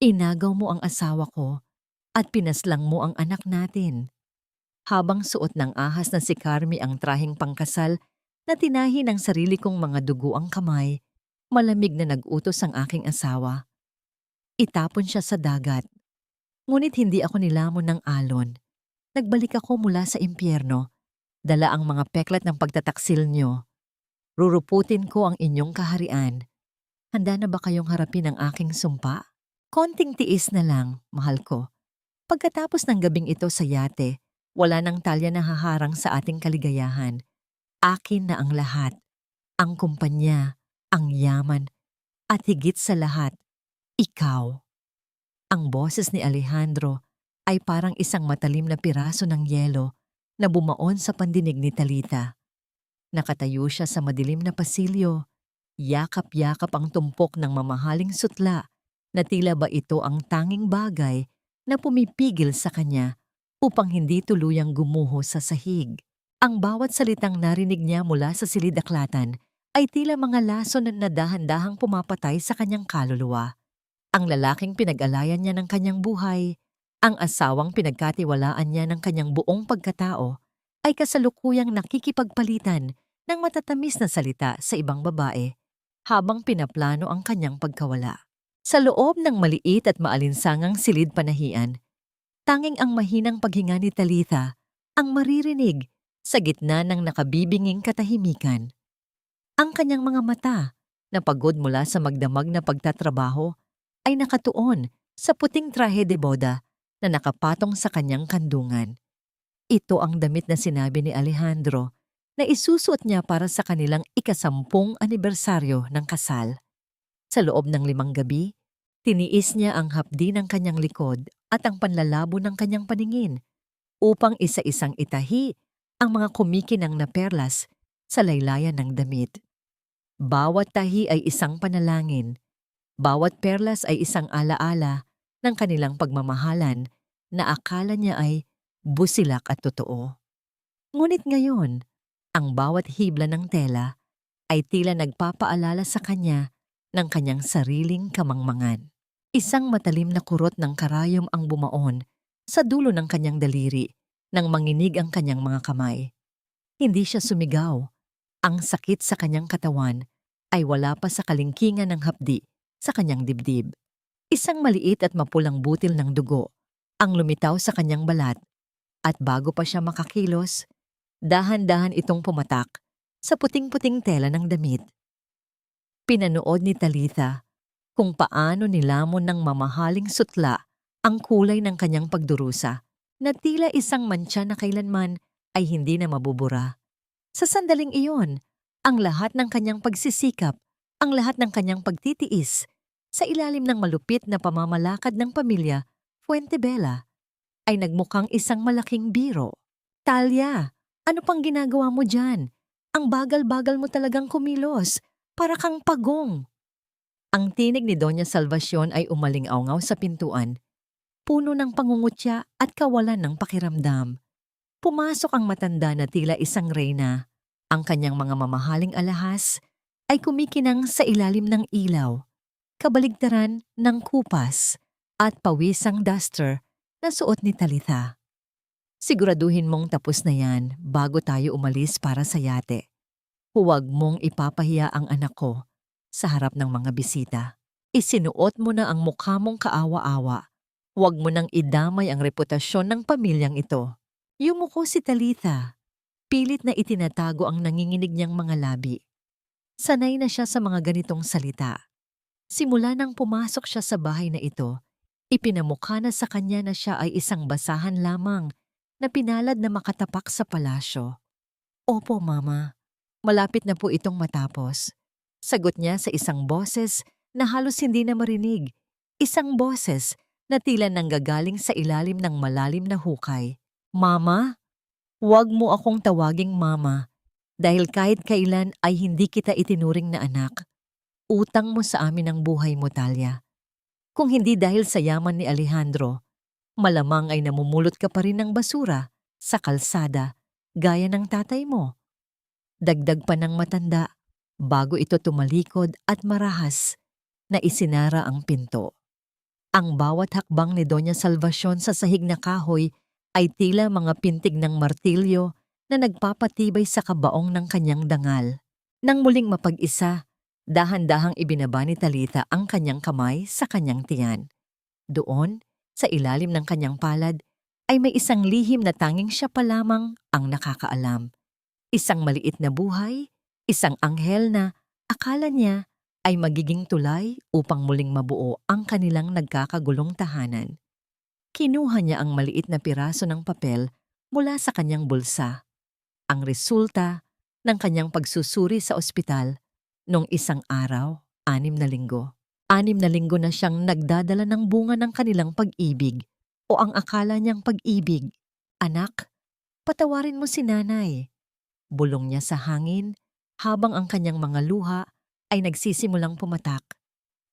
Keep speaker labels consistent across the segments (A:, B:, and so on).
A: Inagaw mo ang asawa ko at pinaslang mo ang anak natin. Habang suot ng ahas na si Carmi ang traheng pangkasal na tinahi ng sarili kong mga dugo ang kamay, malamig na nag-utos ang aking asawa. Itapon siya sa dagat. Ngunit hindi ako nilamon ng alon. Nagbalik ako mula sa impyerno. Dala ang mga peklat ng pagtataksil nyo. Ruruputin ko ang inyong kaharian. Handa na ba kayong harapin ang aking sumpa? Konting tiis na lang, mahal ko. Pagkatapos ng gabing ito sa yate, wala nang talya na haharang sa ating kaligayahan. Akin na ang lahat. Ang kumpanya, ang yaman, at higit sa lahat, ikaw. Ang boses ni Alejandro ay parang isang matalim na piraso ng yelo na bumaon sa pandinig ni Talita. Nakatayo siya sa madilim na pasilyo, yakap-yakap ang tumpok ng mamahaling sutla na tila ba ito ang tanging bagay na pumipigil sa kanya upang hindi tuluyang gumuho sa sahig. Ang bawat salitang narinig niya mula sa silid-aklatan ay tila mga lason na dahan-dahang pumapatay sa kanyang kaluluwa. Ang lalaking pinag-alayan niya ng kanyang buhay, ang asawang pinagkatiwalaan niya ng kanyang buong pagkatao, ay kasalukuyang nakikipagpalitan ng matatamis na salita sa ibang babae habang pinaplano ang kanyang pagkawala. Sa loob ng maliit at maalinsangang silid panahian, tanging ang mahinang paghinga ni Talitha ang maririnig sa gitna ng nakabibinging katahimikan. Ang kanyang mga mata, na pagod mula sa magdamag na pagtatrabaho, ay nakatuon sa puting trahe de boda na nakapatong sa kanyang kandungan. Ito ang damit na sinabi ni Alejandro na isusuot niya para sa kanilang ika-10 anibersaryo ng kasal. Sa loob ng 5 gabi, tiniis niya ang hapdi ng kanyang likod at ang panlalabo ng kanyang paningin upang isa-isang itahi ang mga kumikinang na perlas sa laylayan ng damit. Bawat tahi ay isang panalangin, bawat perlas ay isang alaala ng kanilang pagmamahalan na akala niya ay busilak at totoo. Ngunit ngayon, ang bawat hibla ng tela ay tila nagpapaalala sa kanya ng kanyang sariling kamangmangan. Isang matalim na kurot ng karayom ang bumaon sa dulo ng kanyang daliri nang manginig ang kanyang mga kamay. Hindi siya sumigaw. Ang sakit sa kanyang katawan ay wala pa sa kalingkingan ng hapdi sa kanyang dibdib. Isang maliit at mapulang butil ng dugo ang lumitaw sa kanyang balat at bago pa siya makakilos, dahan-dahan itong pumatak sa puting-puting tela ng damit. Pinanood ni Talitha kung paano nilamon ng mamahaling sutla ang kulay ng kanyang pagdurusa na tila isang mantsa na kailanman ay hindi na mabubura. Sa sandaling iyon, ang lahat ng kanyang pagsisikap, ang lahat ng kanyang pagtitiis sa ilalim ng malupit na pamamalakad ng pamilya Fuentebella ay nagmukhang isang malaking biro. Talia, ano pang ginagawa mo dyan? Ang bagal-bagal mo talagang kumilos, para kang pagong. Ang tinig ni Doña Salvacion ay umaling-aungaw sa pintuan, puno ng pangungutya at kawalan ng pakiramdam. Pumasok ang matanda na tila isang reyna. Ang kanyang mga mamahaling alahas ay kumikinang sa ilalim ng ilaw, kabaligtaran ng kupas at pawisang duster na suot ni Talitha. Siguraduhin mong tapos na yan bago tayo umalis para sa yate. Huwag mong ipapahiya ang anak ko sa harap ng mga bisita. Isinuot mo na ang mukha mong kaawa-awa. Huwag mo nang idamay ang reputasyon ng pamilyang ito. Yumuko si Talitha. Pilit na itinatago ang nanginginig niyang mga labi. Sanay na siya sa mga ganitong salita. Simula nang pumasok siya sa bahay na ito, ipinamukha na sa kanya na siya ay isang basahan lamang na pinalad na makatapak sa palasyo. Opo, Mama. Malapit na po itong matapos. Sagot niya sa isang boses na halos hindi na marinig. Isang boses na tila nanggagaling sa ilalim ng malalim na hukay. Mama? Huwag mo akong tawaging Mama dahil kahit kailan ay hindi kita itinuring na anak. Utang mo sa amin ang buhay mo, Talia. Kung hindi dahil sa yaman ni Alejandro, malamang ay namumulot ka pa rin ng basura sa kalsada gaya ng tatay mo. Dagdag pa ng matanda bago ito tumalikod at marahas na isinara ang pinto. Ang bawat hakbang ni Doña Salvacion sa sahig na kahoy ay tila mga pintig ng martilyo na nagpapatibay sa kabaong ng kanyang dangal. Nang muling mapag-isa, dahan-dahang ibinaba ni Talita ang kanyang kamay sa kanyang tiyan. Doon, sa ilalim ng kanyang palad, ay may isang lihim na tanging siya pa lamang ang nakakaalam. Isang maliit na buhay, isang anghel na akala niya ay magiging tulay upang muling mabuo ang kanilang nagkakagulong tahanan. Kinuha niya ang maliit na piraso ng papel mula sa kanyang bulsa. Ang resulta ng kanyang pagsusuri sa ospital noong isang araw, 6 na linggo. 6 na linggo na siyang nagdadala ng bunga ng kanilang pag-ibig o ang akala niyang pag-ibig. Anak, patawarin mo si nanay. Bulong niya sa hangin habang ang kanyang mga luha ay nagsisimulang pumatak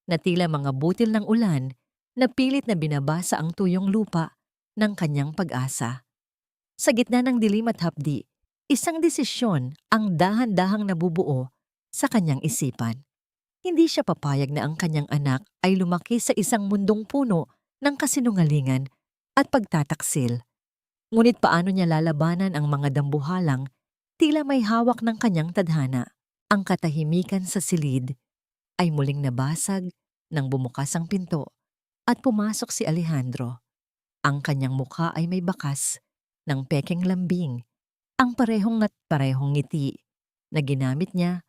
A: na tila mga butil ng ulan na pilit na binabasa ang tuyong lupa ng kanyang pag-asa. Sa gitna ng dilim at hapdi, isang desisyon ang dahan-dahang nabubuo sa kanyang isipan. Hindi siya papayag na ang kanyang anak ay lumaki sa isang mundong puno ng kasinungalingan at pagtataksil. Ngunit paano niya lalabanan ang mga dambuhalang tila may hawak ng kanyang tadhana? Ang katahimikan sa silid ay muling nabasag nang bumukas ang pinto at pumasok si Alejandro. Ang kanyang mukha ay may bakas ng pekeng lambing, ang parehong at parehong ngiti na ginamit niya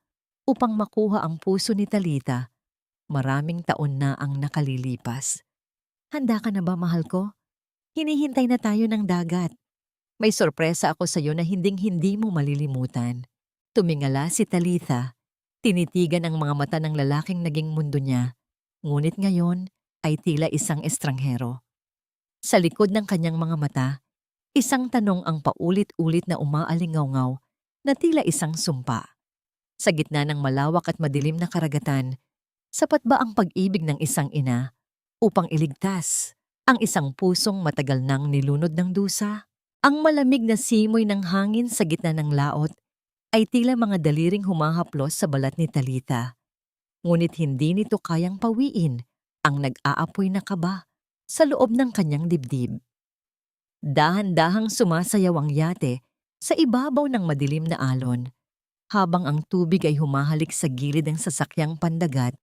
A: upang makuha ang puso ni Talita. Maraming taon na ang nakalilipas. Handa ka na ba, mahal ko? Hinihintay na tayo ng dagat. May sorpresa ako sa iyo na hinding-hindi mo malilimutan. Tumingala si Talitha. Tinitigan ang mga mata ng lalaking naging mundo niya. Ngunit ngayon ay tila isang estranghero. Sa likod ng kanyang mga mata, isang tanong ang paulit-ulit na umaalingaw-ngaw na tila isang sumpa. Sa gitna ng malawak at madilim na karagatan, sapat ba ang pag-ibig ng isang ina upang iligtas ang isang pusong matagal nang nilunod ng dusa? Ang malamig na simoy ng hangin sa gitna ng laot ay tila mga daliring humahaplos sa balat ni Talita. Ngunit hindi nito kayang pawiin ang nag-aapoy na kaba sa loob ng kanyang dibdib. Dahan-dahang sumasayaw ang yate sa ibabaw ng madilim na alon. Habang ang tubig ay humahalik sa gilid ng sasakyang pandagat,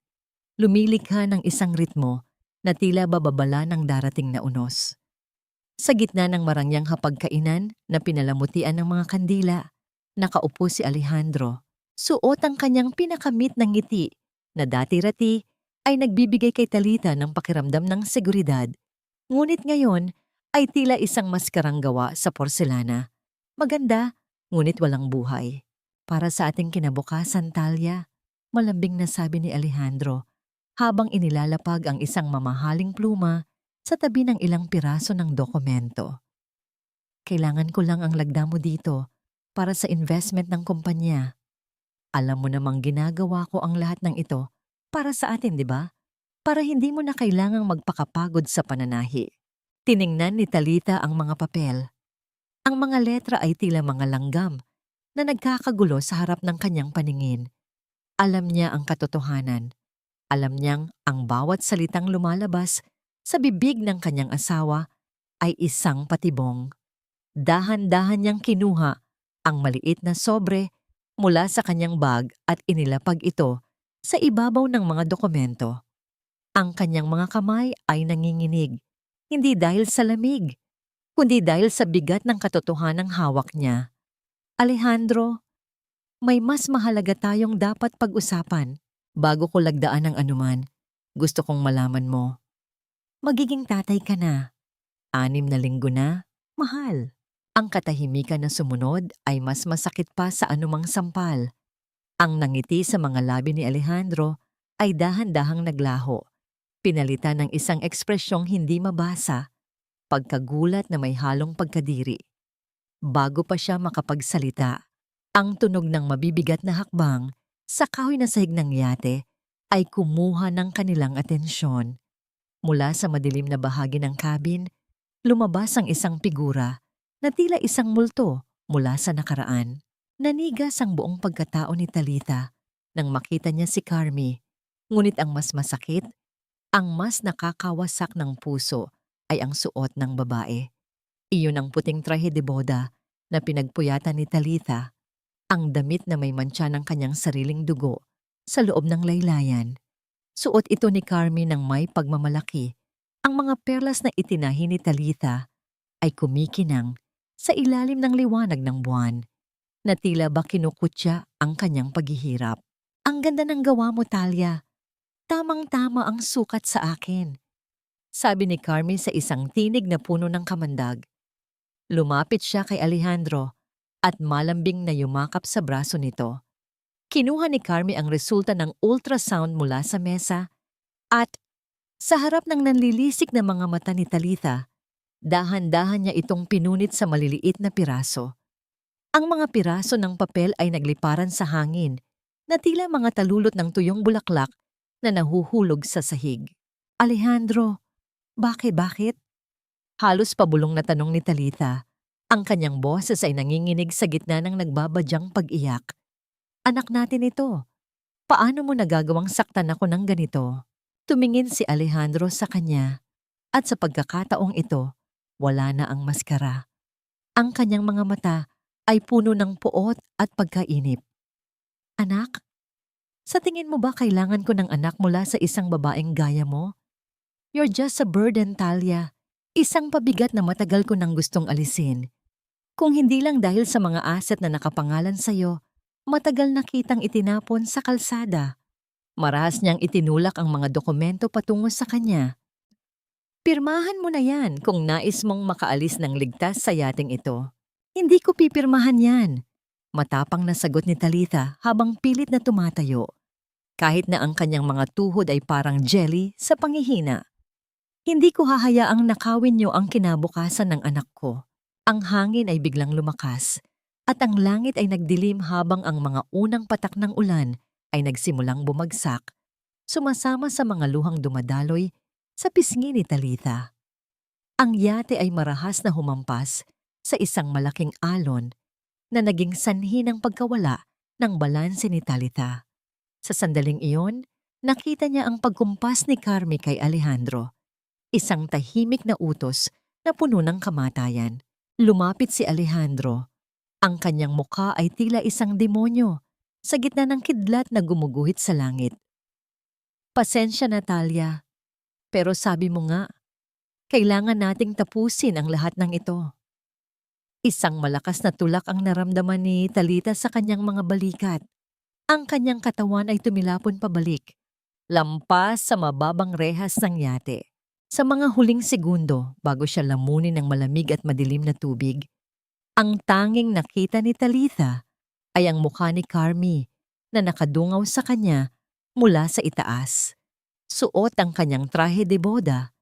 A: lumilikha ng isang ritmo na tila bababala ng darating na unos. Sa gitna ng marangyang hapagkainan na pinalamutian ng mga kandila, nakaupo si Alejandro. Suot ang kanyang pinakamit ng ngiti na dati-rati ay nagbibigay kay Talita ng pakiramdam ng seguridad. Ngunit ngayon ay tila isang maskarang gawa sa porselana. Maganda, ngunit walang buhay. Para sa ating kinabukasan, Talia, malambing na sabi ni Alejandro habang inilalapag ang isang mamahaling pluma sa tabi ng ilang piraso ng dokumento. Kailangan ko lang ang lagda mo dito para sa investment ng kumpanya. Alam mo namang ginagawa ko ang lahat ng ito para sa atin, di ba? Para hindi mo na kailangang magpakapagod sa pananahi. Tiningnan ni Talita ang mga papel. Ang mga letra ay tila mga langgam na nagkakagulo sa harap ng kanyang paningin. Alam niya ang katotohanan. Alam niyang ang bawat salitang lumalabas sa bibig ng kanyang asawa ay isang patibong. Dahan-dahan niyang kinuha ang maliit na sobre mula sa kanyang bag at inilapag ito sa ibabaw ng mga dokumento. Ang kanyang mga kamay ay nanginginig, hindi dahil sa lamig, kundi dahil sa bigat ng katotohanang hawak niya. Alejandro, may mas mahalaga tayong dapat pag-usapan bago ko lagdaan ng anuman. Gusto kong malaman mo. Magiging tatay ka na. 6 na linggo na, mahal. Ang katahimikan na sumunod ay mas masakit pa sa anumang sampal. Ang nangiti sa mga labi ni Alejandro ay dahan-dahang naglaho. Pinalitan ng isang ekspresyong hindi mabasa, pagkagulat na may halong pagkadiri. Bago pa siya makapagsalita, ang tunog ng mabibigat na hakbang sa kahoy na sahig ng yate ay kumuha ng kanilang atensyon. Mula sa madilim na bahagi ng cabin, lumabas ang isang figura na tila isang multo mula sa nakaraan. Nanigas ang buong pagkatao ni Talita nang makita niya si Carmi, ngunit ang mas masakit, Ang mas nakakawasak ng puso ay ang suot ng babae. Iyon ang puting trahe de boda na pinagpuyatan ni Talitha, ang damit na may mantsa ng kanyang sariling dugo sa loob ng laylayan. Suot ito ni Carmi ng may pagmamalaki. Ang mga perlas na itinahi ni Talitha ay kumikinang sa ilalim ng liwanag ng buwan na tila ba kinukutya ang kanyang paghihirap. Ang ganda ng gawa mo, Talia. Tamang-tama ang sukat sa akin, sabi ni Carmi sa isang tinig na puno ng kamandag. Lumapit siya kay Alejandro at malambing na yumakap sa braso nito. Kinuha ni Carmi ang resulta ng ultrasound mula sa mesa at sa harap ng nanlilisik na mga mata ni Talitha, dahan-dahan niya itong pinunit sa maliliit na piraso. Ang mga piraso ng papel ay nagliparan sa hangin na tila mga talulot ng tuyong bulaklak na nahuhulog sa sahig. Alejandro, bakit? Halos pabulong na tanong ni Talitha. Ang kanyang boses ay nanginginig sa gitna ng nagbabadyang pag-iyak. Anak natin ito. Paano mo nagagawang saktan ako ng ganito? Tumingin si Alejandro sa kanya at sa pagkakataong ito, wala na ang maskara. Ang kanyang mga mata ay puno ng puot at pagkainip. Anak, sa tingin mo ba kailangan ko ng anak mula sa isang babaeng gaya mo? You're just a burden, Talia. Isang pabigat na matagal ko nang gustong alisin. Kung hindi lang dahil sa mga asset na nakapangalan sa'yo, matagal na kitang itinapon sa kalsada. Marahas niyang itinulak ang mga dokumento patungo sa kanya. Pirmahan mo na yan kung nais mong makaalis ng ligtas sa yating ito. Hindi ko pipirmahan yan. Matapang na sagot ni Talitha habang pilit na tumatayo. Kahit na ang kanyang mga tuhod ay parang jelly sa panghihina. Hindi ko hahayaang nakawin niyo ang kinabukasan ng anak ko. Ang hangin ay biglang lumakas at ang langit ay nagdilim habang ang mga unang patak ng ulan ay nagsimulang bumagsak, sumasama sa mga luhang dumadaloy sa pisngi ni Talitha. Ang yate ay marahas na humampas sa isang malaking alon na naging sanhi ng pagkawala ng balanse ni Talitha. Sa sandaling iyon, nakita niya ang pagkumpas ni Carmi kay Alejandro. Isang tahimik na utos na puno ng kamatayan. Lumapit si Alejandro. Ang kanyang mukha ay tila isang demonyo sa gitna ng kidlat na gumuguhit sa langit. Pasensya na, Talia. Pero sabi mo nga, kailangan nating tapusin ang lahat ng ito. Isang malakas na tulak ang naramdaman ni Talitha sa kanyang mga balikat. Ang kanyang katawan ay tumilapon pabalik, lampas sa mababang rehas ng yate. Sa mga huling segundo bago siya lamunin ng malamig at madilim na tubig, ang tanging nakita ni Talitha ay ang mukha ni Carmi na nakadungaw sa kanya mula sa itaas. Suot ang kanyang trahe de boda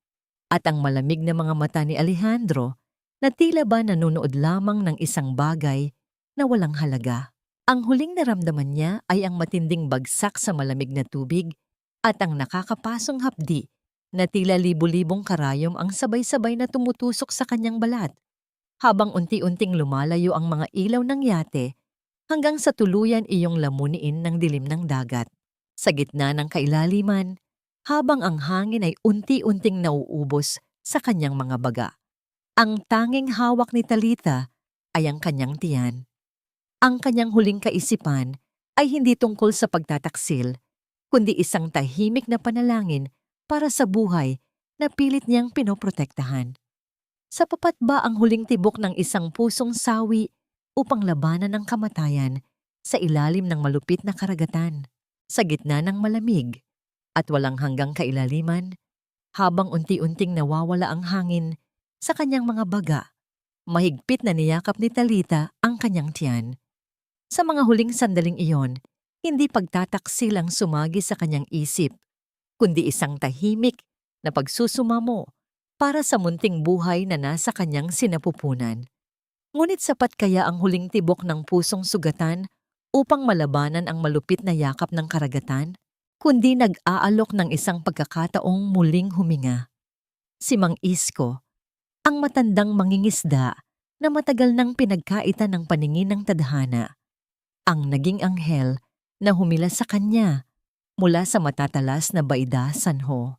A: at ang malamig na mga mata ni Alejandro na tila ba nanonood lamang ng isang bagay na walang halaga. Ang huling naramdaman niya ay ang matinding bagsak sa malamig na tubig at ang nakakapasong hapdi na tila libu-libong karayom ang sabay-sabay na tumutusok sa kanyang balat, habang unti-unting lumalayo ang mga ilaw ng yate hanggang sa tuluyan iyong lamuniin ng dilim ng dagat. Sa gitna ng kailaliman, habang ang hangin ay unti-unting nauubos sa kanyang mga baga. Ang tanging hawak ni Talitha ay ang kanyang tiyan. Ang kanyang huling kaisipan ay hindi tungkol sa pagtataksil, kundi isang tahimik na panalangin para sa buhay na pilit niyang pinoprotektahan. Sapapat ba ang huling tibok ng isang pusong sawi upang labanan ang kamatayan sa ilalim ng malupit na karagatan, sa gitna ng malamig at walang hanggang kailaliman, habang unti-unting nawawala ang hangin sa kanyang mga baga, mahigpit na niyakap ni Talitha ang kanyang tiyan. Sa mga huling sandaling iyon, hindi pagtataksil ang sumagi sa kanyang isip, kundi isang tahimik na pagsusumamo para sa munting buhay na nasa kanyang sinapupunan. Ngunit sapat kaya ang huling tibok ng pusong sugatan upang malabanan ang malupit na yakap ng karagatan, kundi nag-aalok ng isang pagkakataong muling huminga. Si Mang Isko, ang matandang mangingisda na matagal nang pinagkaitan ng paningin ng tadhana, ang naging anghel na humila sa kanya mula sa matatalas na Baida Sanho.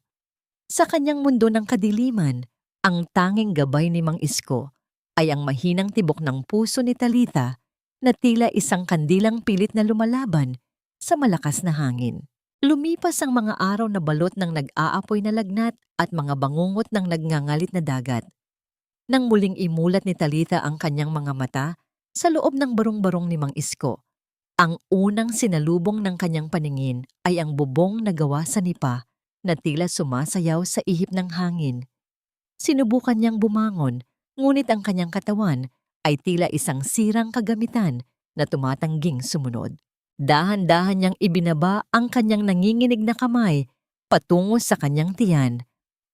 A: Sa kanyang mundo ng kadiliman, ang tanging gabay ni Mang Isko ay ang mahinang tibok ng puso ni Talita na tila isang kandilang pilit na lumalaban sa malakas na hangin. Lumipas ang mga araw na balot ng nag-aapoy na lagnat at mga bangungot ng nagngangalit na dagat. Nang muling imulat ni Talita ang kanyang mga mata sa loob ng barong-barong ni Mang Isko, ang unang sinalubong ng kanyang paningin ay ang bubong na gawa sa nipa na tila sumasayaw sa ihip ng hangin. Sinubukan niyang bumangon, ngunit ang kanyang katawan ay tila isang sirang kagamitan na tumatangging sumunod. Dahan-dahan niyang ibinaba ang kanyang nanginginig na kamay patungo sa kanyang tiyan,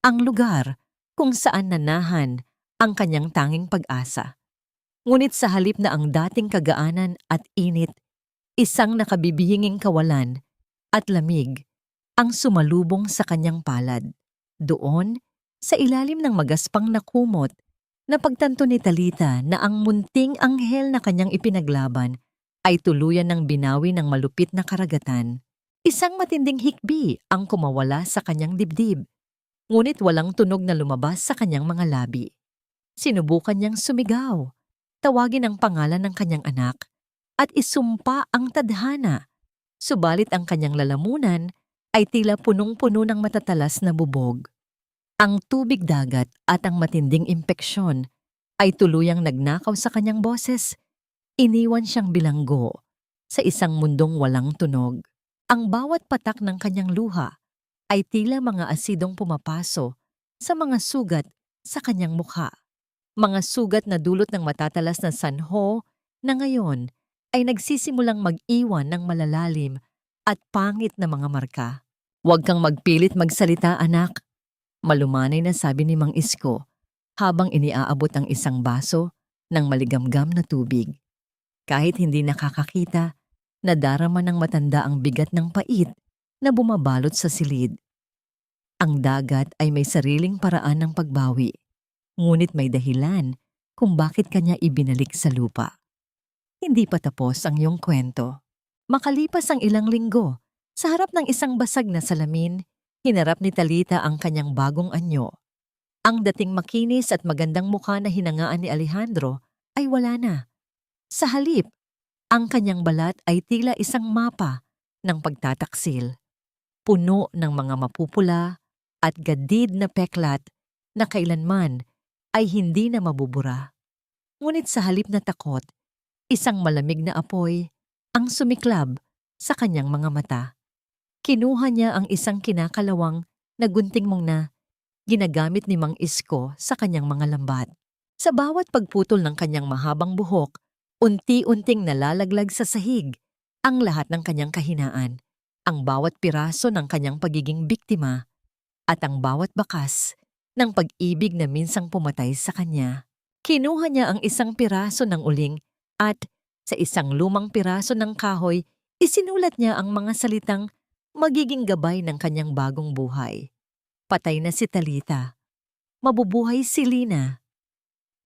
A: ang lugar kung saan nanahan ang kanyang tanging pag-asa. Ngunit sa halip na ang dating kagaanan at init, isang nakabibihinging kawalan at lamig ang sumalubong sa kanyang palad. Doon, sa ilalim ng magaspang na kumot, napagtanto ni Talita na ang munting anghel na kanyang ipinaglaban ay tuluyan ng binawi ng malupit na karagatan. Isang matinding hikbi ang kumawala sa kanyang dibdib, ngunit walang tunog na lumabas sa kanyang mga labi. Sinubukan niyang sumigaw, tawagin ang pangalan ng kanyang anak, at isumpa ang tadhana. Subalit ang kanyang lalamunan ay tila punong-puno ng matatalas na bubog. Ang tubig dagat at ang matinding impeksyon ay tuluyang nagnakaw sa kanyang boses. Iniwan siyang bilanggo sa isang mundong walang tunog. Ang bawat patak ng kanyang luha ay tila mga asidong pumapaso sa mga sugat sa kanyang mukha. Mga sugat na dulot ng matatalas na sanho na ngayon ay nagsisimulang mag-iwan ng malalalim at pangit na mga marka. "Huwag kang magpilit magsalita, anak," malumanay na sabi ni Mang Isko habang iniaabot ang isang baso ng maligamgam na tubig. Kahit hindi nakakakita, nadarama ng matanda ang bigat ng pait na bumabalot sa silid. Ang dagat ay may sariling paraan ng pagbawi, ngunit may dahilan kung bakit kanya ibinalik sa lupa. Hindi pa tapos ang iyong kwento. Makalipas ang ilang linggo, sa harap ng isang basag na salamin, hinarap ni Talita ang kanyang bagong anyo. Ang dating makinis at magandang mukha na hinangaan ni Alejandro ay wala na. Sa halip, ang kanyang balat ay tila isang mapa ng pagtataksil, puno ng mga mapupula at gadid na peklat na kailanman ay hindi na mabubura. Ngunit sa halip na takot, isang malamig na apoy ang sumiklab sa kanyang mga mata. Kinuha niya ang isang kinakalawang na gunting mong na ginagamit ni Mang Isko sa kanyang mga lambat. Sa bawat pagputol ng kanyang mahabang buhok, unti-unting nalalaglag sa sahig ang lahat ng kanyang kahinaan, ang bawat piraso ng kanyang pagiging biktima, at ang bawat bakas ng pag-ibig na minsang pumatay sa kanya. Kinuha niya ang isang piraso ng uling at sa isang lumang piraso ng kahoy, isinulat niya ang mga salitang magiging gabay ng kanyang bagong buhay. Patay na si Talita. Mabubuhay si Lina.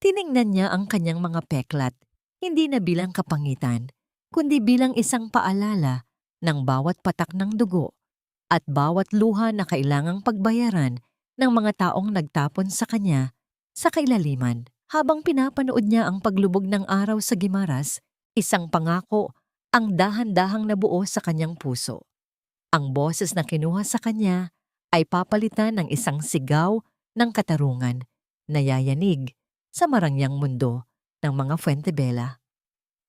A: Tiningnan niya ang kanyang mga peklat, hindi na bilang kapangitan, kundi bilang isang paalala ng bawat patak ng dugo at bawat luha na kailangang pagbayaran ng mga taong nagtapon sa kanya sa kailaliman. Habang pinapanood niya ang paglubog ng araw sa Gimaras, isang pangako ang dahan-dahang nabuo sa kanyang puso. Ang boses na kinuha sa kanya ay papalitan ng isang sigaw ng katarungan na yayanig sa marangyang mundo ng mga Fuentebella.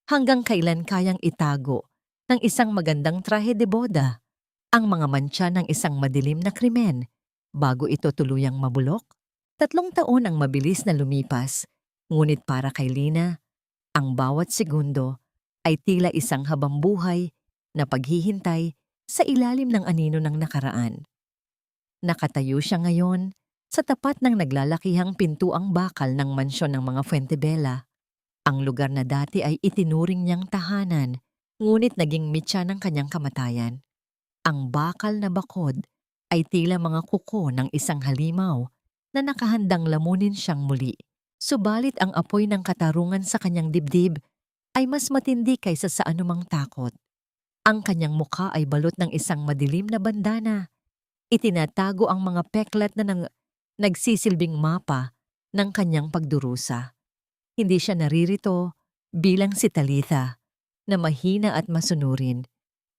A: Hanggang kailan kayang itago ng isang magandang trahe de boda ang mga mantsa ng isang madilim na krimen bago ito tuluyang mabulok? 3 taon ang mabilis na lumipas, ngunit para kay Lina, ang bawat segundo ay tila isang habambuhay na paghihintay sa ilalim ng anino ng nakaraan. Nakatayo siya ngayon sa tapat ng naglalakihang pintuang bakal ng mansyon ng mga Fuentebella. Ang lugar na dati ay itinuring niyang tahanan, ngunit naging mitya ng kanyang kamatayan. Ang bakal na bakod ay tila mga kuko ng isang halimaw na nakahandang lamunin siyang muli. Subalit ang apoy ng katarungan sa kanyang dibdib ay mas matindi kaysa sa anumang takot. Ang kanyang mukha ay balot ng isang madilim na bandana, Itinatago ang mga peklat na nagsisilbing mapa ng kanyang pagdurusa. Hindi siya naririto bilang si Talitha na mahina at masunurin.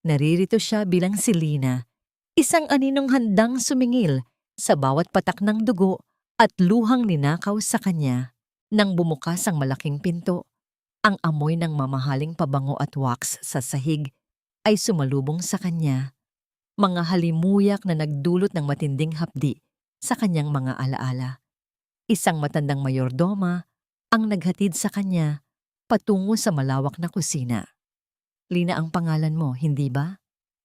A: Naririto siya bilang si Lina, isang aninong handang sumingil sa bawat patak ng dugo at luhang ninakaw sa kanya. Nang bumukas ang malaking pinto, ang amoy ng mamahaling pabango at wax sa sahig ay sumalubong sa kanya. Mga halimuyak na nagdulot ng matinding hapdi sa kanyang mga alaala. Isang matandang mayordoma ang naghatid sa kanya patungo sa malawak na kusina. Lina ang pangalan mo, hindi ba?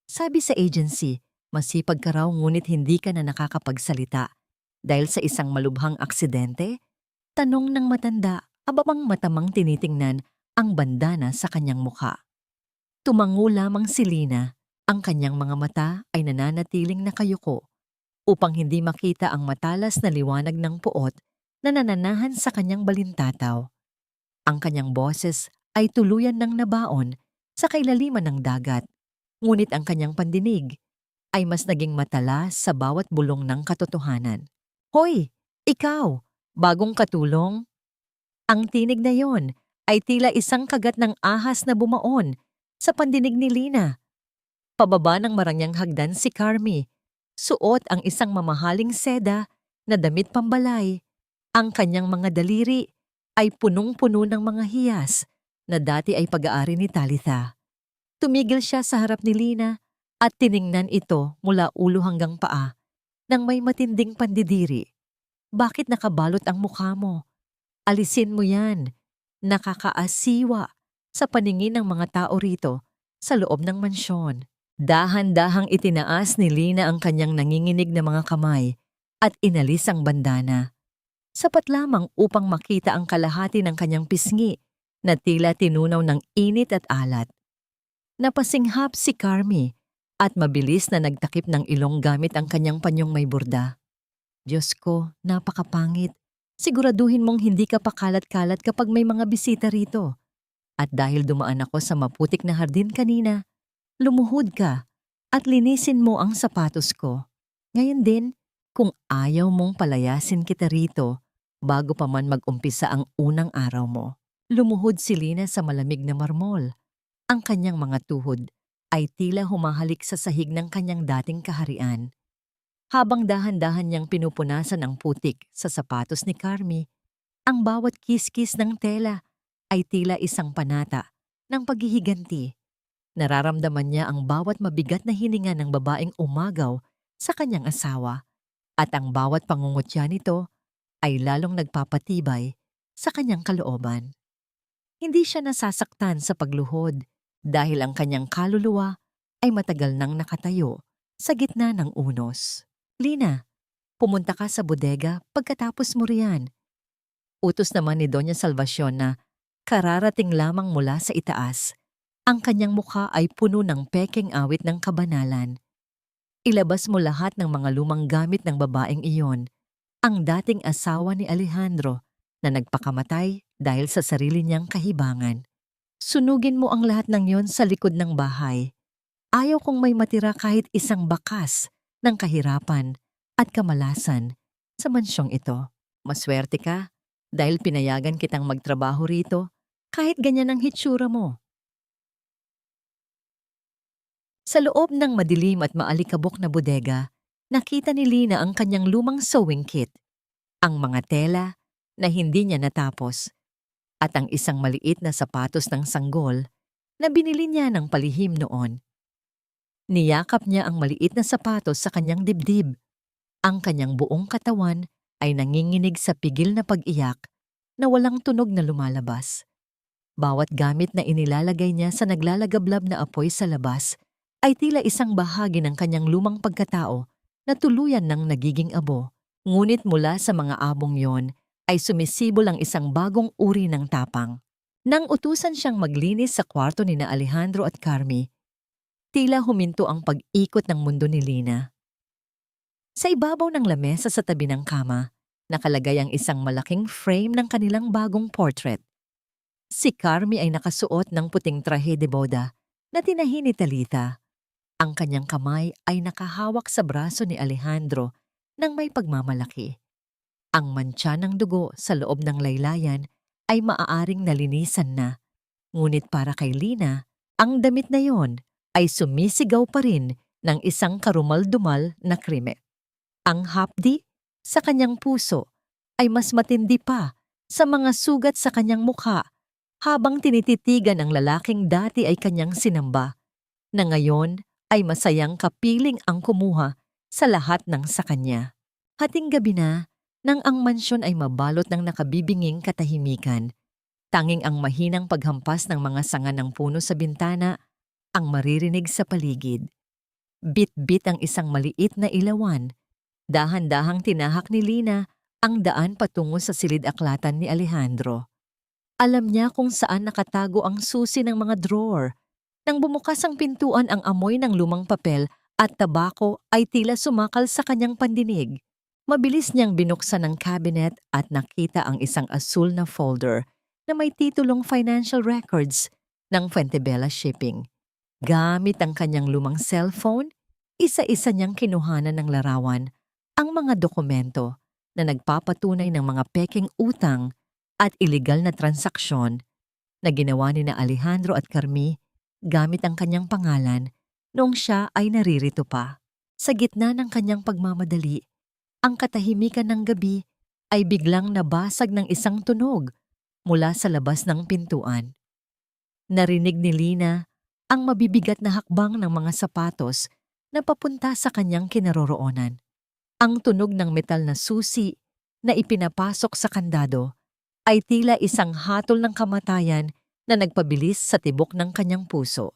A: Sabi sa agency, masipag ka raw ngunit hindi ka na nakakapagsalita dahil sa isang malubhang aksidente? Tanong ng matanda, ababang matamang tinitingnan ang bandana sa kanyang mukha. Tumango lamang si Lina, ang kanyang mga mata ay nananatiling nakayuko upang hindi makita ang matalas na liwanag ng puot na nananahan sa kanyang balintataw. Ang kanyang boses ay tuluyan ng nabaon sa kailaliman ng dagat, ngunit ang kanyang pandinig ay mas naging matalas sa bawat bulong ng katotohanan. Hoy, ikaw! Bagong katulong? Ang tinig na yon ay tila isang kagat ng ahas na bumaon sa pandinig ni Lina. Pababa ng marangyang hagdan si Carmi. Suot ang isang mamahaling seda na damit pambalay. Ang kanyang mga daliri ay punong-puno ng mga hiyas na dati ay pag-aari ni Talitha. Tumigil siya sa harap ni Lina at tiningnan ito mula ulo hanggang paa nang may matinding pandidiri. Bakit nakabalot ang mukha mo? Alisin mo yan. Nakakaasiwa sa paningin ng mga tao rito sa loob ng mansyon. Dahan-dahang itinaas ni Lina ang kanyang nanginginig na mga kamay at inalis ang bandana. Sapat lamang upang makita ang kalahati ng kanyang pisngi na tila tinunaw ng init at alat. Napasinghap si Carmi at mabilis na nagtakip ng ilong gamit ang kanyang panyong may burda. Diyos ko, napakapangit. Siguraduhin mong hindi ka pakalat-kalat kapag may mga bisita rito. At dahil dumaan ako sa maputik na hardin kanina, lumuhod ka at linisin mo ang sapatos ko. Ngayon din, kung ayaw mong palayasin kita rito bago pa man mag-umpisa ang unang araw mo. Lumuhod si Lina sa malamig na marmol. Ang kanyang mga tuhod ay tila humahalik sa sahig ng kanyang dating kaharian. Habang dahan-dahan niyang pinupunasan ang putik sa sapatos ni Carmi, ang bawat kiskis ng tela ay tila isang panata ng paghihiganti. Nararamdaman niya ang bawat mabigat na hininga ng babaeng umagaw sa kanyang asawa at ang bawat pangungutya nito ay lalong nagpapatibay sa kanyang kalooban. Hindi siya nasasaktan sa pagluhod dahil ang kanyang kaluluwa ay matagal nang nakatayo sa gitna ng unos. Lina, pumunta ka sa bodega pagkatapos mo riyan. Utos naman ni Doña Salvacion na kararating lamang mula sa itaas. Ang kanyang mukha ay puno ng pekeng awit ng kabanalan. Ilabas mo lahat ng mga lumang gamit ng babaeng iyon, ang dating asawa ni Alejandro na nagpakamatay dahil sa sarili niyang kahibangan. Sunugin mo ang lahat ng yon sa likod ng bahay. Ayaw kong may matira kahit isang bakas ng kahirapan at kamalasan sa mansyong ito. Maswerte ka dahil pinayagan kitang magtrabaho rito kahit ganyan ang hitsura mo. Sa loob ng madilim at maalikabok na bodega, nakita ni Lina ang kanyang lumang sewing kit, ang mga tela na hindi niya natapos, at ang isang maliit na sapatos ng sanggol na binili niya ng palihim noon. Niyakap niya ang maliit na sapatos sa kanyang dibdib. Ang kanyang buong katawan ay nanginginig sa pigil na pag-iyak na walang tunog na lumalabas. Bawat gamit na inilalagay niya sa naglalagablab na apoy sa labas ay tila isang bahagi ng kanyang lumang pagkatao na tuluyan ng nagiging abo. Ngunit mula sa mga abong yon ay sumisibol ang isang bagong uri ng tapang. Nang utusan siyang maglinis sa kwarto ni na Alejandro at Carmi, tila huminto ang pag-ikot ng mundo ni Lina. Sa ibabaw ng lamesa sa tabi ng kama, nakalagay ang isang malaking frame ng kanilang bagong portrait. Si Carmi ay nakasuot ng puting trahe de boda na tinahi ni Talitha. Ang kanyang kamay ay nakahawak sa braso ni Alejandro nang may pagmamalaki. Ang mantsa ng dugo sa loob ng laylayan ay maaaring nalinisan na, ngunit para kay Lina, ang damit na yon ay sumisigaw pa rin ng isang karumal-dumal na krimen. Ang hapdi sa kanyang puso ay mas matindi pa sa mga sugat sa kanyang mukha habang tinititigan ng lalaking dati ay kanyang sinamba, na ngayon ay masayang kapiling ang kumuha sa lahat ng sa kanya. Hating gabi na, nang ang mansyon ay mabalot ng nakabibinging katahimikan, tanging ang mahinang paghampas ng mga sanga ng puno sa bintana ang maririnig sa paligid. Bit-bit ang isang maliit na ilawan. Dahan-dahang tinahak ni Lina ang daan patungo sa silid-aklatan ni Alejandro. Alam niya kung saan nakatago ang susi ng mga drawer. Nang bumukas ang pintuan, ang amoy ng lumang papel at tabako ay tila sumakal sa kanyang pandinig. Mabilis niyang binuksan ang cabinet at nakita ang isang asul na folder na may titulong Financial Records ng Fuentebella Shipping. Gamit ang kanyang lumang cellphone, isa-isa niyang kinuhanan ng larawan ang mga dokumento na nagpapatunay ng mga peking utang at iligal na transaksyon na ginawa ni na Alejandro at Carmi gamit ang kanyang pangalan noong siya ay naririto pa. Sa gitna ng kanyang pagmamadali, ang katahimikan ng gabi ay biglang nabasag ng isang tunog mula sa labas ng pintuan. Narinig ni Lina ang mabibigat na hakbang ng mga sapatos na papunta sa kanyang kinaroroonan. Ang tunog ng metal na susi na ipinapasok sa kandado ay tila isang hatol ng kamatayan na nagpabilis sa tibok ng kanyang puso.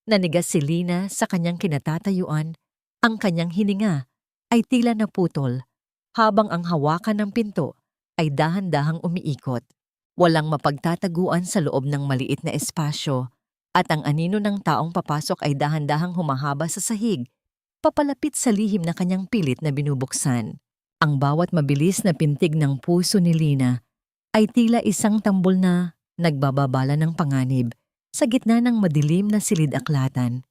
A: Nanigas si Lina sa kanyang kinatatayuan, ang kanyang hininga ay tila naputol habang ang hawakan ng pinto ay dahan-dahang umiikot. Walang mapagtataguan sa loob ng maliit na espasyo at ang anino ng taong papasok ay dahan-dahang humahaba sa sahig, papalapit sa lihim na kanyang pilit na binubuksan. Ang bawat mabilis na pintig ng puso ni Lina ay tila isang tambol na nagbababala ng panganib sa gitna ng madilim na silid-aklatan.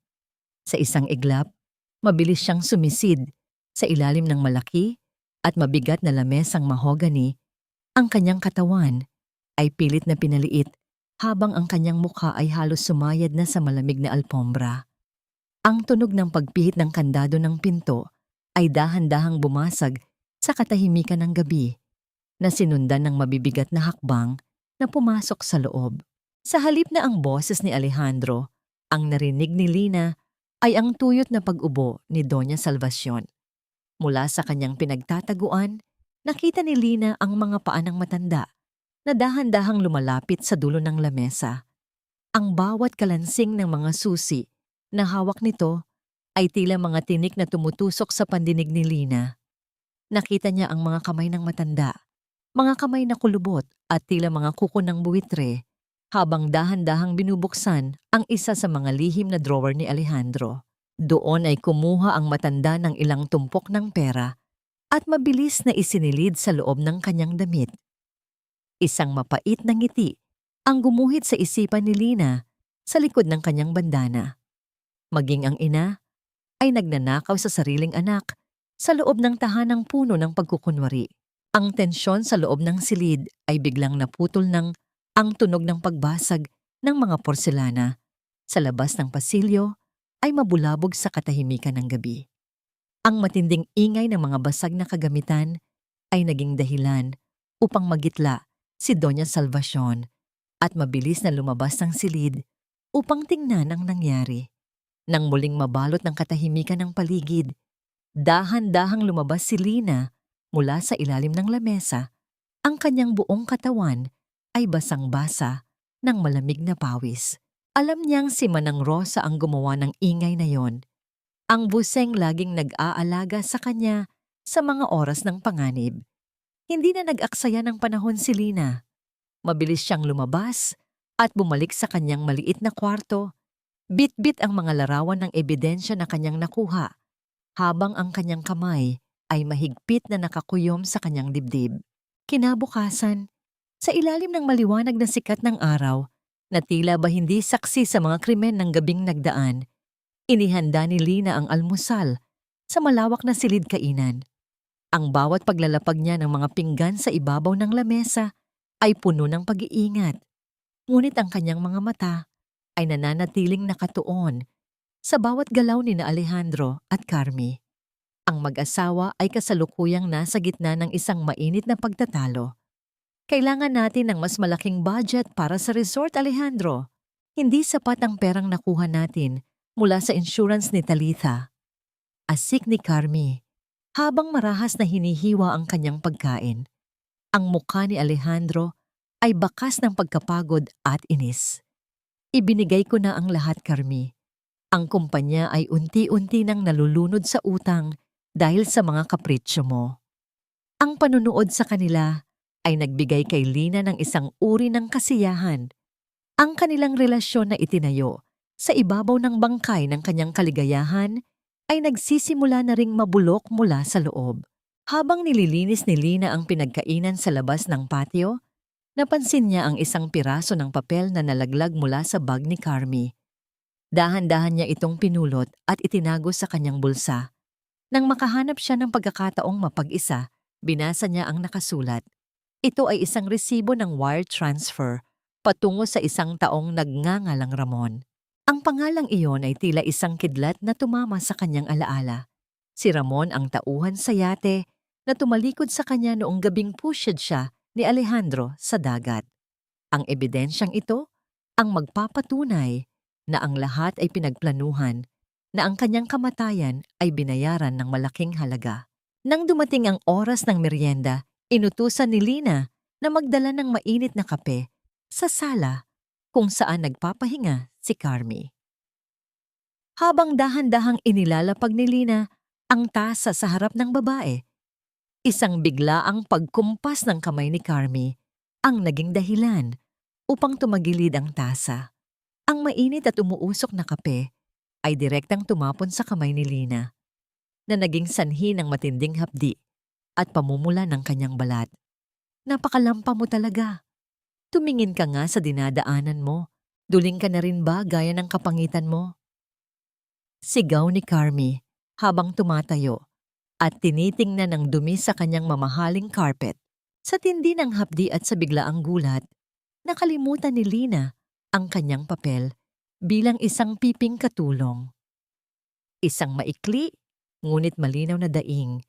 A: Sa isang iglap, mabilis siyang sumisid sa ilalim ng malaki at mabigat na lamesang mahogani. Ang kanyang katawan ay pilit na pinaliit habang ang kanyang mukha ay halos sumayad na sa malamig na alpombra. Ang tunog ng pagpihit ng kandado ng pinto ay dahan-dahang bumasag sa katahimikan ng gabi, na sinundan ng mabibigat na hakbang na pumasok sa loob. Sa halip na ang boses ni Alejandro, ang narinig ni Lina ay ang tuyot na pag-ubo ni Doña Salvacion. Mula sa kanyang pinagtataguan, nakita ni Lina ang mga paa ng matanda na dahan-dahang lumalapit sa dulo ng lamesa. Ang bawat kalansing ng mga susi na hawak nito ay tila mga tinik na tumutusok sa pandinig ni Lina. Nakita niya ang mga kamay ng matanda, mga kamay na kulubot at tila mga kuko ng buwitre, habang dahan-dahang binubuksan ang isa sa mga lihim na drawer ni Alejandro. Doon ay kumuha ang matanda ng ilang tumpok ng pera at mabilis na isinilid sa loob ng kanyang damit. Isang mapait na ngiti ang gumuhit sa isipan ni Lina sa likod ng kanyang bandana. Maging ang ina ay nagnanakaw sa sariling anak sa loob ng tahanang puno ng pagkukunwari. Ang tensyon sa loob ng silid ay biglang naputol ng ang tunog ng pagbasag ng mga porselana sa labas ng pasilyo ay mabulabog sa katahimikan ng gabi. Ang matinding ingay ng mga basag na kagamitan ay naging dahilan upang magitla si Doña Salvacion at mabilis na lumabas ng silid upang tingnan ang nangyari. Nang muling mabalot ng katahimikan ng paligid, dahan-dahang lumabas si Lina mula sa ilalim ng lamesa. Ang kanyang buong katawan ay basang-basa ng malamig na pawis. Alam niyang si Manang Rosa ang gumawa ng ingay na yon. Ang buseng laging nag-aalaga sa kanya sa mga oras ng panganib. Hindi na nag-aksaya ng panahon si Lina. Mabilis siyang lumabas at bumalik sa kanyang maliit na kwarto. Bit-bit ang mga larawan ng ebidensya na kanyang nakuha, habang ang kanyang kamay ay mahigpit na nakakuyom sa kanyang dibdib. Kinabukasan, sa ilalim ng maliwanag na sikat ng araw, na tila ba hindi saksi sa mga krimen ng gabing nagdaan, Inihanda ni Lina ang almusal sa malawak na silid kainan. Ang bawat paglalapag niya ng mga pinggan sa ibabaw ng lamesa ay puno ng pag-iingat. Ngunit ang kanyang mga mata ay nananatiling nakatuon sa bawat galaw ni na Alejandro at Carmi. Ang mag-asawa ay kasalukuyang nasa gitna ng isang mainit na pagtatalo. Kailangan natin ng mas malaking budget para sa resort, Alejandro. Hindi sapat ang perang nakuha natin mula sa insurance ni Talitha. Asik ni Carmi habang marahas na hinihiwa ang kanyang pagkain. Ang mukha ni Alejandro ay bakas ng pagkapagod at inis. Ibinigay ko na ang lahat, Carmi. Ang kumpanya ay unti-unti nang nalulunod sa utang dahil sa mga kapritsyo mo. Ang panunood sa kanila ay nagbigay kay Lina ng isang uri ng kasiyahan. Ang kanilang relasyon na itinayo sa ibabaw ng bangkay ng kanyang kaligayahan ay nagsisimula na ring mabulok mula sa loob. Habang nililinis ni Lina ang pinagkainan sa labas ng patio, napansin niya ang isang piraso ng papel na nalaglag mula sa bag ni Carmi. Dahan-dahan niya itong pinulot at itinago sa kanyang bulsa. Nang makahanap siya ng pagkakataong mapag-isa, binasa niya ang nakasulat. Ito ay isang resibo ng wire transfer patungo sa isang taong nagngangalang Ramon. Ang pangalang iyon ay tila isang kidlat na tumama sa kanyang alaala. Si Ramon ang tauhan sa yate na tumalikod sa kanya noong gabing pusyad siya ni Alejandro sa dagat. Ang ebidensyang ito ang magpapatunay na ang lahat ay pinagplanuhan, na ang kanyang kamatayan ay binayaran ng malaking halaga. Nang dumating ang oras ng merienda, inutusan ni Lina na magdala ng mainit na kape sa sala kung saan nagpapahinga si Carmi. Habang dahan-dahang inilalapag ni Lina ang tasa sa harap ng babae, isang biglaang pagkumpas ng kamay ni Carmi ang naging dahilan upang tumagilid ang tasa. Ang mainit at umuusok na kape ay direktang tumapon sa kamay ni Lina, na naging sanhi ng matinding hapdi at pamumula ng kanyang balat. Napakalampa mo talaga. Tumingin ka nga sa dinadaanan mo. Duling ka na rin ba gaya ng kapangitan mo? Sigaw ni Carmi habang tumatayo at tinitingnan ng dumi sa kanyang mamahaling carpet. Sa tindi ng hapdi at sa biglaang gulat, nakalimutan ni Lina ang kanyang papel bilang isang piping katulong. Isang maikli, ngunit malinaw na daing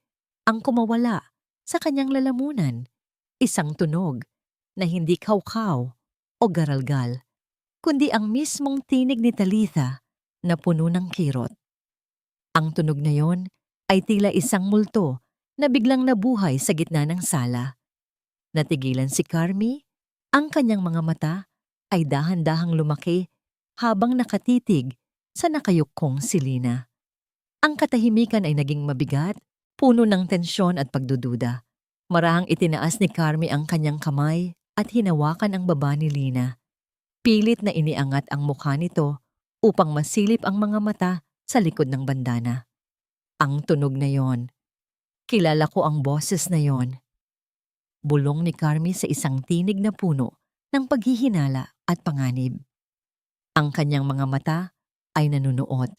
A: ang kumawala sa kanyang lalamunan. Isang tunog na hindi kaukaw o garalgal, kundi ang mismong tinig ni Talitha na puno ng kirot. Ang tunog na yon ay tila isang multo na biglang nabuhay sa gitna ng sala. Natigilan si Carmi, ang kanyang mga mata ay dahan-dahang lumaki habang nakatitig sa nakayukong si Lina. Ang katahimikan ay naging mabigat, puno ng tensyon at pagdududa. Marahang itinaas ni Carmi ang kanyang kamay at hinawakan ang baba ni Lina. Pilit na iniangat ang mukha nito upang masilip ang mga mata sa likod ng bandana. Ang tunog na yon. Kilala ko ang boses na yon. Bulong ni Carmi sa isang tinig na puno ng paghihinala at panganib. Ang kanyang mga mata ay nanunuot.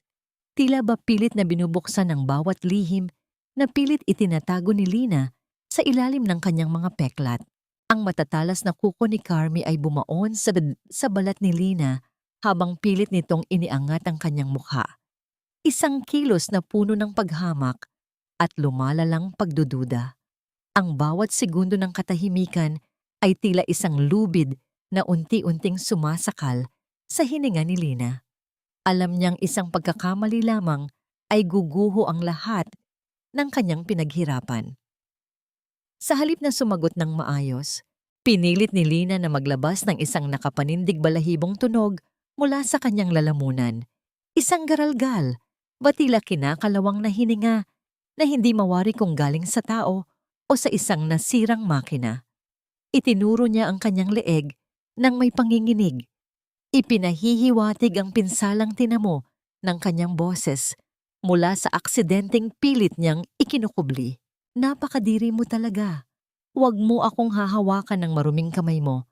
A: Tila ba pilit na binubuksan ng bawat lihim na pilit itinatago ni Lina sa ilalim ng kanyang mga peklat. Ang matatalas na kuko ni Carmi ay bumaon sa balat ni Lina habang pilit nitong iniangat ang kanyang mukha. Isang kilos na puno ng paghamak at lumalalang pagdududa. Ang bawat segundo ng katahimikan ay tila isang lubid na unti-unting sumasakal sa hininga ni Lina. Alam niyang isang pagkakamali lamang ay guguho ang lahat ng kanyang pinaghirapan. Sa halip na sumagot ng maayos, pinilit ni Lina na maglabas ng isang nakapanindig balahibong tunog mula sa kanyang lalamunan. Isang garalgal, batila kinakalawang na hininga na hindi mawari kung galing sa tao o sa isang nasirang makina. Itinuro niya ang kanyang leeg nang may panginginig. Ipinahihiwatig ang pinsalang tinamo ng kanyang boses mula sa aksidenteng pilit niyang ikinukubli. Napakadiri mo talaga. Huwag mo akong hahawakan ng maruming kamay mo.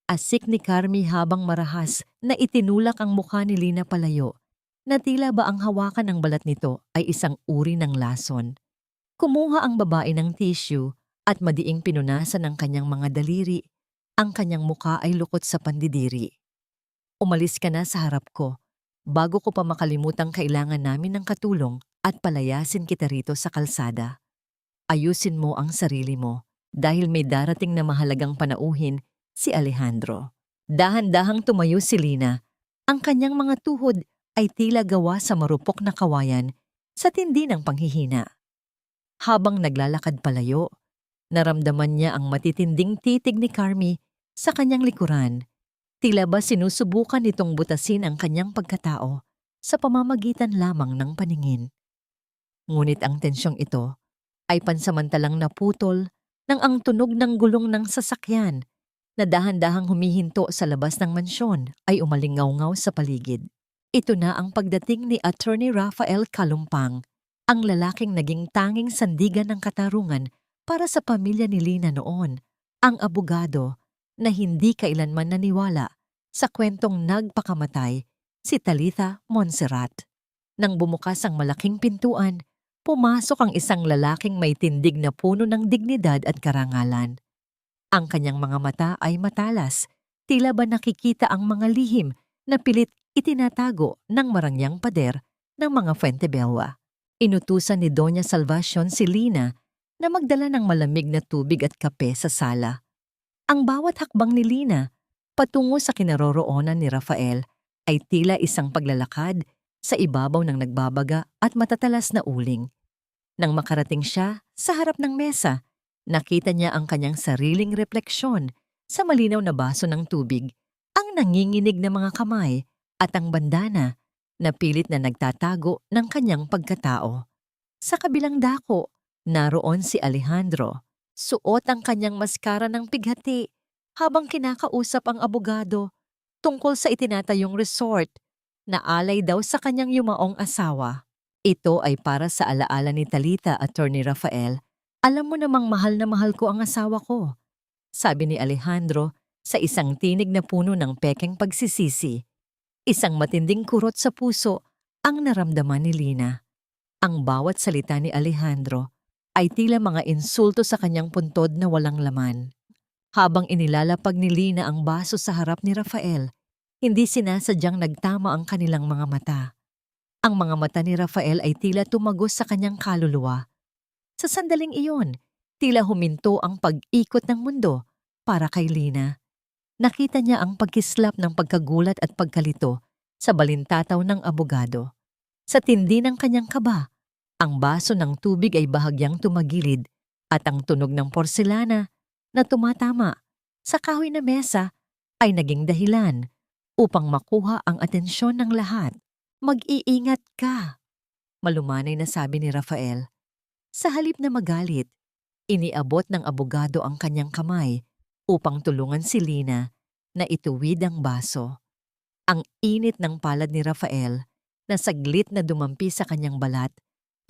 A: Asik ni Carmi habang marahas na itinulak ang mukha ni Lina palayo na tila ba ang hawakan ng balat nito ay isang uri ng lason. Kumuha ang babae ng tissue at madiing pinunasan ng kanyang mga daliri. Ang kanyang muka ay lukot sa pandidiri. Umalis ka na sa harap ko, bago ko pa makalimutang kailangan namin ng katulong at palayasin kita rito sa kalsada. Ayusin mo ang sarili mo dahil may darating na mahalagang panauhin si Alejandro. Dahan-dahang tumayo si Lina. Ang kanyang mga tuhod ay tila gawa sa marupok na kawayan sa tindi ng panghihina. Habang naglalakad palayo, naramdaman niya ang matitinding titig ni Carmi sa kanyang likuran. Tila ba sinusubukan nitong butasin ang kanyang pagkatao sa pamamagitan lamang ng paningin. Ngunit ang tensyong ito ay pansamantalang naputol nang ang tunog ng gulong ng sasakyan na dahan-dahang humihinto sa labas ng mansyon ay umalingaw-ngaw sa paligid. Ito na ang pagdating ni Attorney Rafael Calumpang, ang lalaking naging tanging sandigan ng katarungan para sa pamilya ni Lina noon, ang abogado na hindi kailanman naniwala sa kwentong nagpakamatay si Talitha Montserrat. Nang bumukas ang malaking pintuan, pumasok ang isang lalaking may tindig na puno ng dignidad at karangalan. Ang kanyang mga mata ay matalas, tila ba nakikita ang mga lihim na pilit itinatago ng marangyang pader ng mga Fuentebella. Inutusan ni Doña Salvacion si Lina na magdala ng malamig na tubig at kape sa sala. Ang bawat hakbang ni Lina patungo sa kinaroroonan ni Rafael ay tila isang paglalakad sa ibabaw ng nagbabaga at matatalas na uling. Nang makarating siya sa harap ng mesa, nakita niya ang kanyang sariling refleksyon sa malinaw na baso ng tubig, ang nanginginig na mga kamay at ang bandana na pilit na nagtatago ng kanyang pagkatao. Sa kabilang dako, naroon si Alejandro. Suot ang kanyang maskara ng pighati habang kinakausap ang abogado tungkol sa itinatayong resort na alay daw sa kanyang yumaong asawa. Ito ay para sa alaala ni Talitha, Attorney Rafael. Alam mo namang mahal na mahal ko ang asawa ko, sabi ni Alejandro sa isang tinig na puno ng pekeng pagsisisi. Isang matinding kurot sa puso ang naramdaman ni Lina. Ang bawat salita ni Alejandro ay tila mga insulto sa kanyang puntod na walang laman. Habang inilalapag ni Lina ang baso sa harap ni Rafael, hindi sinasadyang nagtama ang kanilang mga mata. Ang mga mata ni Rafael ay tila tumagos sa kanyang kaluluwa. Sa sandaling iyon, tila huminto ang pag-ikot ng mundo para kay Lina. Nakita niya ang pagkislap ng pagkagulat at pagkalito sa balintataw ng abogado. Sa tindi ng kanyang kaba, ang baso ng tubig ay bahagyang tumagilid at ang tunog ng porselana na tumatama sa kahoy na mesa ay naging dahilan upang makuha ang atensyon ng lahat. Mag-iingat ka, malumanay na sabi ni Rafael. Sa halip na magalit, iniabot ng abogado ang kanyang kamay upang tulungan si Lina na ituwid ang baso. Ang init ng palad ni Rafael na saglit na dumampi sa kanyang balat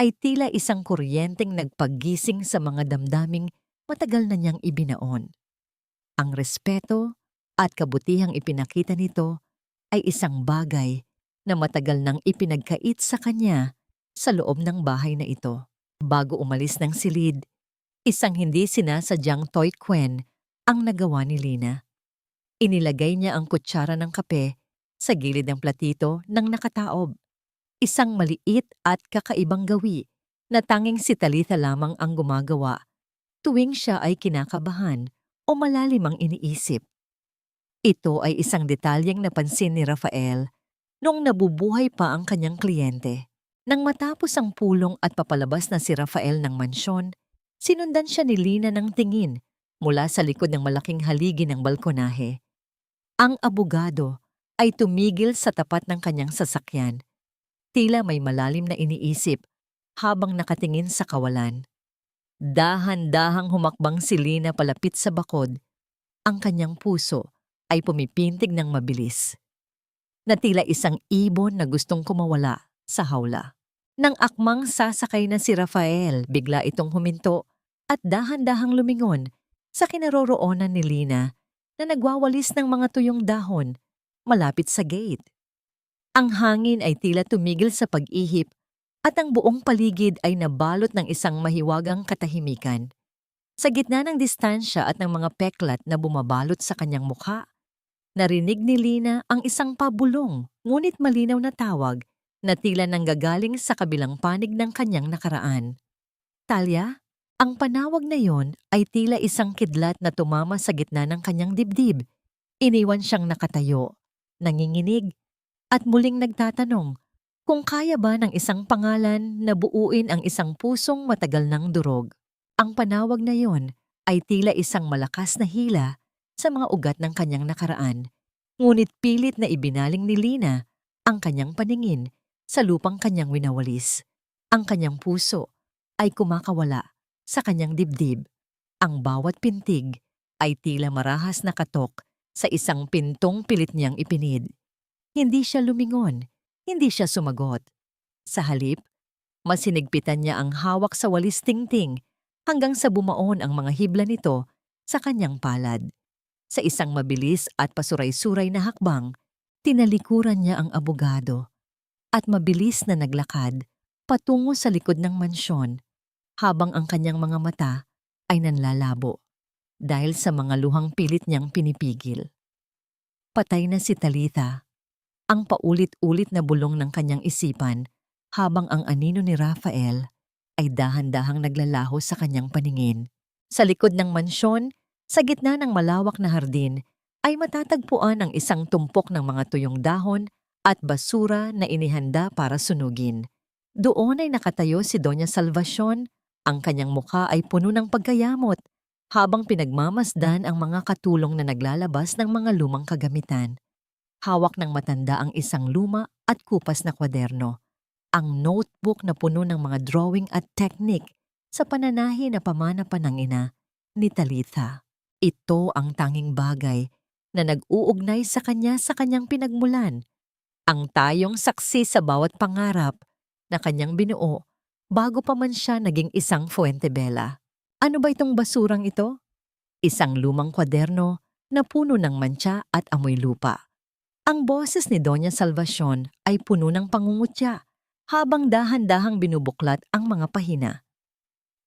A: ay tila isang kuryenteng nagpagising sa mga damdaming matagal na niyang ibinaon. Ang respeto at kabutihang ipinakita nito ay isang bagay na matagal nang ipinagkait sa kanya sa loob ng bahay na ito. Bago umalis ng silid, isang hindi sinasadyang toy quen ang nagawa ni Lina. Inilagay niya ang kutsara ng kape sa gilid ng platito ng nakataob. Isang maliit at kakaibang gawi na tanging si Talitha lamang ang gumagawa tuwing siya ay kinakabahan o malalim ang iniisip. Ito ay isang detalyeng napansin ni Rafael nung nabubuhay pa ang kanyang kliyente. Nang matapos ang pulong at papalabas na si Rafael ng mansyon, sinundan siya ni Lina ng tingin mula sa likod ng malaking haligi ng balkonahe. Ang abogado ay tumigil sa tapat ng kanyang sasakyan. Tila may malalim na iniisip habang nakatingin sa kawalan. Dahan-dahang humakbang si Lina palapit sa bakod. Ang kanyang puso ay pumipintig ng mabilis. Na tila isang ibon na gustong kumawala sa hawla. Nang akmang sasakay na si Rafael, bigla itong huminto at dahan-dahang lumingon sa kinaroroonan ni Lina na nagwawalis ng mga tuyong dahon malapit sa gate. Ang hangin ay tila tumigil sa pag-ihip at ang buong paligid ay nabalot ng isang mahiwagang katahimikan. Sa gitna ng distansya at ng mga peklat na bumabalot sa kanyang mukha, narinig ni Lina ang isang pabulong ngunit malinaw na tawag na tila nanggagaling sa kabilang panig ng kanyang nakaraan. Talia, ang panawag na yon ay tila isang kidlat na tumama sa gitna ng kanyang dibdib. Iniwan siyang nakatayo, nanginginig, at muling nagtatanong kung kaya ba ng isang pangalan na buuin ang isang pusong matagal ng durog. Ang panawag na yon ay tila isang malakas na hila sa mga ugat ng kanyang nakaraan, ngunit pilit na ibinaling ni Lina ang kanyang paningin sa lupang kanyang winawalis. Ang kanyang puso ay kumakawala sa kanyang dibdib. Ang bawat pintig ay tila marahas na katok sa isang pintong pilit niyang ipinid. Hindi siya lumingon, hindi siya sumagot. Sa halip, masinigpitan niya ang hawak sa walis tingting hanggang sa bumaon ang mga hibla nito sa kanyang palad. Sa isang mabilis at pasuray-suray na hakbang, tinalikuran niya ang abogado at mabilis na naglakad patungo sa likod ng mansyon habang ang kanyang mga mata ay nanlalabo dahil sa mga luhang pilit niyang pinipigil. Patay na si Talitha, ang paulit-ulit na bulong ng kanyang isipan habang ang anino ni Rafael ay dahan-dahang naglalaho sa kanyang paningin. Sa likod ng mansyon, sa gitna ng malawak na hardin, ay matatagpuan ang isang tumpok ng mga tuyong dahon at basura na inihanda para sunugin. Doon ay nakatayo si Doña Salvacion, ang kanyang mukha ay puno ng pagkayamot habang pinagmamasdan ang mga katulong na naglalabas ng mga lumang kagamitan. Hawak ng matanda ang isang luma at kupas na kwaderno, ang notebook na puno ng mga drawing at technique sa pananahi na pamana pa ng ina ni Talitha. Ito ang tanging bagay na nag-uugnay sa kanya sa kanyang pinagmulan, ang tayong saksi sa bawat pangarap na kanyang binuo bago pa man siya naging isang Fuentebella. Ano ba itong basurang ito? Isang lumang kwaderno na puno ng mantsa at amoy lupa. Ang boses ni Doña Salvacion ay puno ng pangungutya habang dahan-dahang binubuklat ang mga pahina.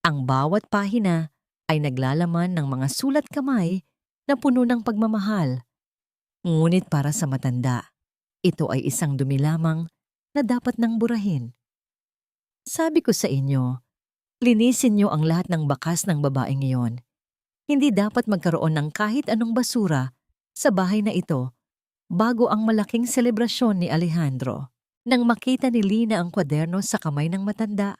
A: Ang bawat pahina ay naglalaman ng mga sulat kamay na puno ng pagmamahal. Ngunit para sa matanda, ito ay isang dumi lamang na dapat nang burahin. Sabi ko sa inyo, linisin niyo ang lahat ng bakas ng babaeng iyon. Hindi dapat magkaroon ng kahit anong basura sa bahay na ito bago ang malaking selebrasyon ni Alejandro. Nang makita ni Lina ang kwaderno sa kamay ng matanda,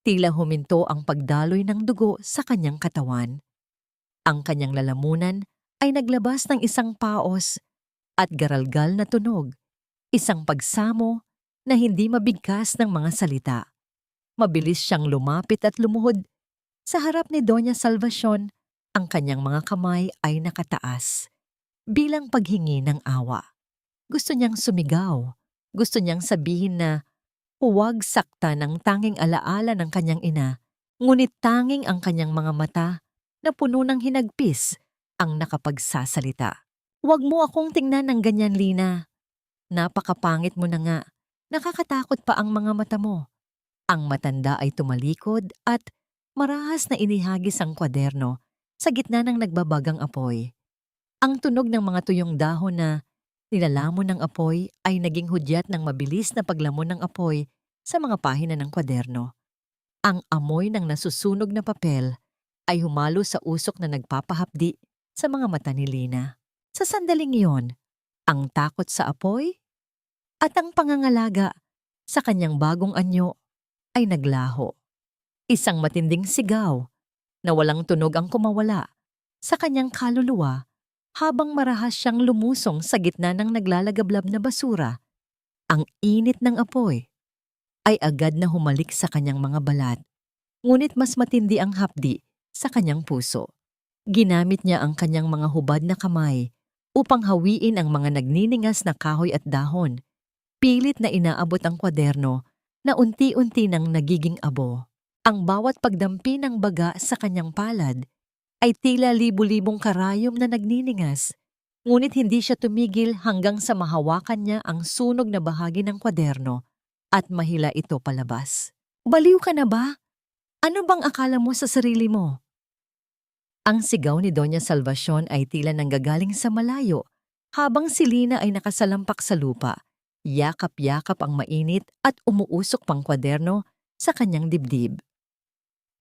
A: tila huminto ang pagdaloy ng dugo sa kanyang katawan. Ang kanyang lalamunan ay naglabas ng isang paos at garalgal na tunog, isang pagsamo na hindi mabigkas ng mga salita. Mabilis siyang lumapit at lumuhod. Sa harap ni Doña Salvacion, ang kanyang mga kamay ay nakataas bilang paghingi ng awa. Gusto niyang sumigaw. Gusto niyang sabihin na huwag sakta ng tanging alaala ng kanyang ina, ngunit tanging ang kanyang mga mata na puno ng hinagpis ang nakapagsasalita. Huwag mo akong tingnan ng ganyan, Lina. Napakapangit mo na nga. Nakakatakot pa ang mga mata mo. Ang matanda ay tumalikod at marahas na inihagis ang kwaderno sa gitna ng nagbabagang apoy. Ang tunog ng mga tuyong dahon na nilalamon ng apoy ay naging hudyat ng mabilis na paglamon ng apoy sa mga pahina ng kwaderno. Ang amoy ng nasusunog na papel ay humalo sa usok na nagpapahapdi sa mga mata ni Lina. Sa sandaling iyon, ang takot sa apoy at ang pangangalaga sa kanyang bagong anyo ay naglaho. Isang matinding sigaw na walang tunog ang kumawala sa kanyang kaluluwa habang marahas siyang lumusong sa gitna ng naglalagablab na basura. Ang init ng apoy ay agad na humalik sa kanyang mga balat, ngunit mas matindi ang hapdi sa kanyang puso. Ginamit niya ang kanyang mga hubad na kamay upang hawiin ang mga nagniningas na kahoy at dahon. Pilit na inaabot ang kwaderno na unti-unti nang nagiging abo. Ang bawat pagdampi ng baga sa kanyang palad ay tila libu-libong karayom na nagniningas, Ngunit hindi siya tumigil hanggang sa mahawakan niya ang sunog na bahagi ng kwaderno at mahila ito palabas. Baliw ka na ba? Ano bang akala mo sa sarili mo? Ang sigaw ni Doña Salvacion ay tila nanggagaling sa malayo, habang si Lina ay nakasalampak sa lupa. Yakap-yakap ang mainit at umuusok pang kwaderno sa kanyang dibdib.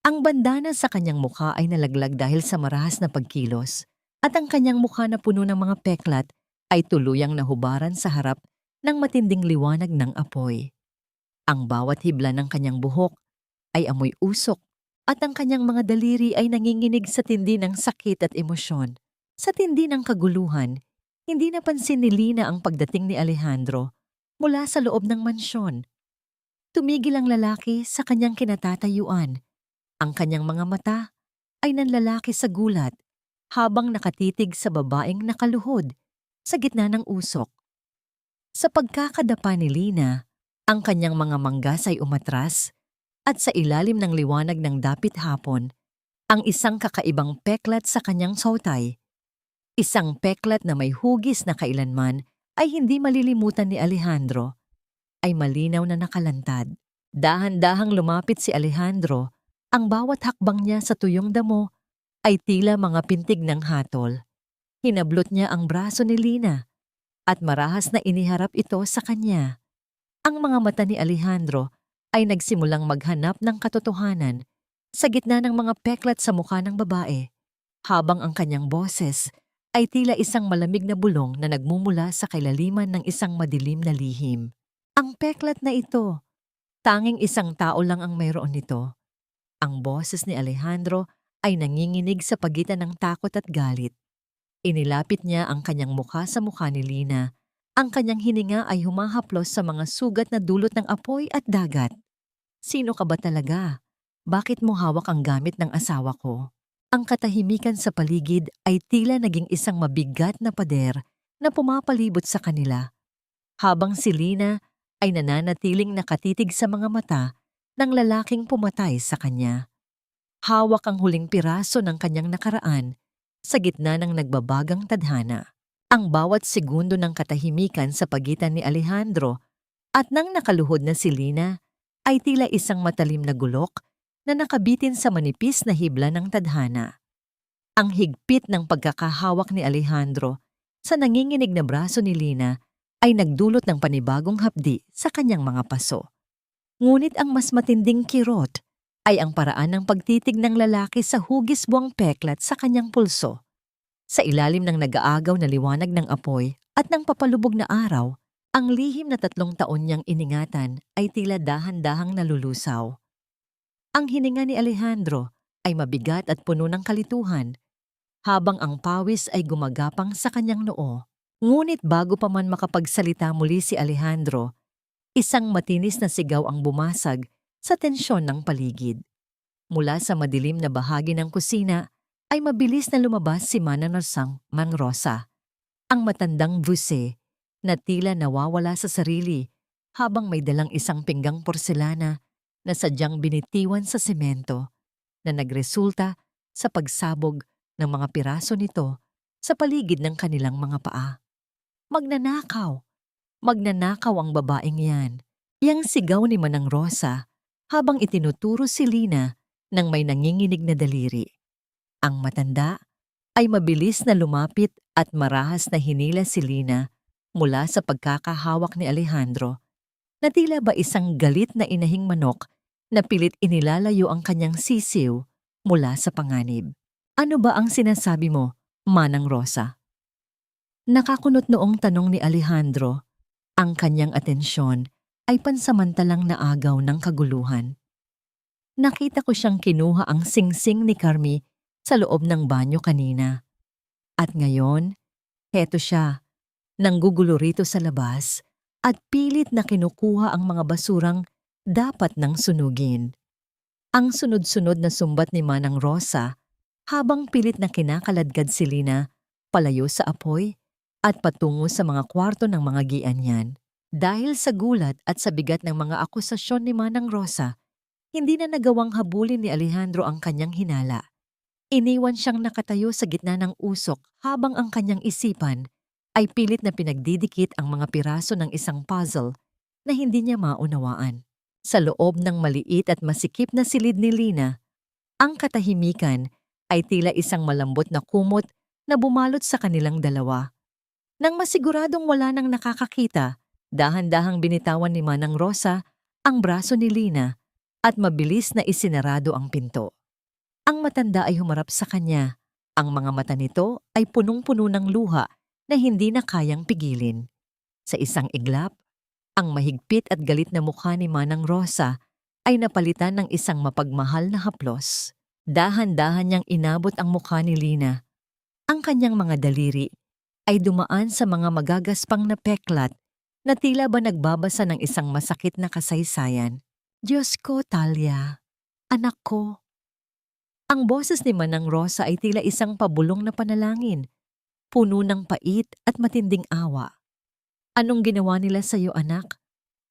A: Ang bandana sa kanyang mukha ay nalaglag dahil sa marahas na pagkilos, at ang kanyang mukha na puno ng mga peklat ay tuluyang nahubaran sa harap ng matinding liwanag ng apoy. Ang bawat hibla ng kanyang buhok ay amoy usok, at ang kanyang mga daliri ay nanginginig sa tindi ng sakit at emosyon. Sa tindi ng kaguluhan, hindi napansin ni Lina ang pagdating ni Alejandro mula sa loob ng mansyon. Tumigil ang lalaki sa kanyang kinatatayuan. Ang kanyang mga mata ay nanlalaki sa gulat habang nakatitig sa babaeng nakaluhod sa gitna ng usok. Sa pagkakadapa ni Lina, ang kanyang mga manggas ay umatras, at sa ilalim ng liwanag ng dapit hapon, ang isang kakaibang peklat sa kanyang sotay. Isang peklat na may hugis na kailanman ay hindi malilimutan ni Alejandro, ay malinaw na nakalantad. Dahan-dahang lumapit si Alejandro, ang bawat hakbang niya sa tuyong damo ay tila mga pintig ng hatol. Hinablot niya ang braso ni Lina at marahas na iniharap ito sa kanya. Ang mga mata ni Alejandro ay nagsimulang maghanap ng katotohanan sa gitna ng mga peklat sa mukha ng babae, habang ang kanyang boses ay tila isang malamig na bulong na nagmumula sa kailaliman ng isang madilim na lihim. Ang peklat na ito, tanging isang tao lang ang mayroon nito. Ang boses ni Alejandro ay nanginginig sa pagitan ng takot at galit. Inilapit niya ang kanyang mukha sa mukha ni Lina. Ang kanyang hininga ay humahaplos sa mga sugat na dulot ng apoy at dagat. Sino ka ba talaga? Bakit mo hawak ang gamit ng asawa ko? Ang katahimikan sa paligid ay tila naging isang mabigat na pader na pumapalibot sa kanila, habang si Lina ay nananatiling nakatitig sa mga mata ng lalaking pumatay sa kanya. Hawak ang huling piraso ng kanyang nakaraan sa gitna ng nagbabagang tadhana. Ang bawat segundo ng katahimikan sa pagitan ni Alejandro at ng nakaluhod na si Lina ay tila isang matalim na gulok na nakabitin sa manipis na hibla ng tadhana. Ang higpit ng pagkakahawak ni Alejandro sa nanginginig na braso ni Lina ay nagdulot ng panibagong hapdi sa kanyang mga paso. Ngunit ang mas matinding kirot ay ang paraan ng pagtitig ng lalaki sa hugis buwang peklat sa kanyang pulso. Sa ilalim ng nag-aagaw na liwanag ng apoy at ng papalubog na araw, ang lihim na 3 taon niyang iningatan ay tila dahan-dahang nalulusaw. Ang hininga ni Alejandro ay mabigat at puno ng kalituhan, habang ang pawis ay gumagapang sa kanyang noo. Ngunit bago pa man makapagsalita muli si Alejandro, isang matinis na sigaw ang bumasag sa tensyon ng paligid. Mula sa madilim na bahagi ng kusina ay mabilis na lumabas si Manang Rosa, ang matandang buse na tila nawawala sa sarili habang may dalang isang pinggang porselana na sadyang binitiwan sa semento na nagresulta sa pagsabog ng mga piraso nito sa paligid ng kanilang mga paa. Magnanakaw! Magnanakaw ang babaeng yan. Yang sigaw ni Manang Rosa habang itinuturo si Lina ng may nanginginig na daliri. Ang matanda ay mabilis na lumapit at marahas na hinila si Lina mula sa pagkakahawak ni Alejandro, na tila ba isang galit na inahing manok na pilit inilalayo ang kanyang sisiw mula sa panganib. Ano ba ang sinasabi mo, Manang Rosa? Nakakunot noong tanong ni Alejandro. Ang kanyang atensyon ay pansamantalang naagaw ng kaguluhan. Nakita ko siyang kinuha ang singsing ni Carmi sa loob ng banyo kanina. At ngayon, heto siya, nanggugulo rito sa labas at pilit na kinukuha ang mga basurang dapat nang sunugin. Ang sunod-sunod na sumbat ni Manang Rosa habang pilit na kinakaladkad si Lina palayo sa apoy at patungo sa mga kwarto ng mga gianyan. Dahil sa gulat at sa bigat ng mga akusasyon ni Manang Rosa, hindi na nagawang habulin ni Alejandro ang kanyang hinala. Iniwan siyang nakatayo sa gitna ng usok habang ang kanyang isipan ay pilit na pinagdidikit ang mga piraso ng isang puzzle na hindi niya maunawaan. Sa loob ng maliit at masikip na silid ni Lina, ang katahimikan ay tila isang malambot na kumot na bumalot sa kanilang dalawa. Nang masiguradong wala nang nakakakita, dahan-dahang binitawan ni Manang Rosa ang braso ni Lina at mabilis na isinarado ang pinto. Ang matanda ay humarap sa kanya. Ang mga mata nito ay punong-puno ng luha na hindi na kayang pigilin. Sa isang iglap, ang mahigpit at galit na mukha ni Manang Rosa ay napalitan ng isang mapagmahal na haplos. Dahan-dahan niyang inabot ang mukha ni Lina. Ang kanyang mga daliri ay dumaan sa mga magagaspang na peklat na tila ba nagbabasa ng isang masakit na kasaysayan. Diyos ko, Talia. Anak ko. Ang boses ni Manang Rosa ay tila isang pabulong na panalangin, puno ng pait at matinding awa. Anong ginawa nila sa iyo, anak?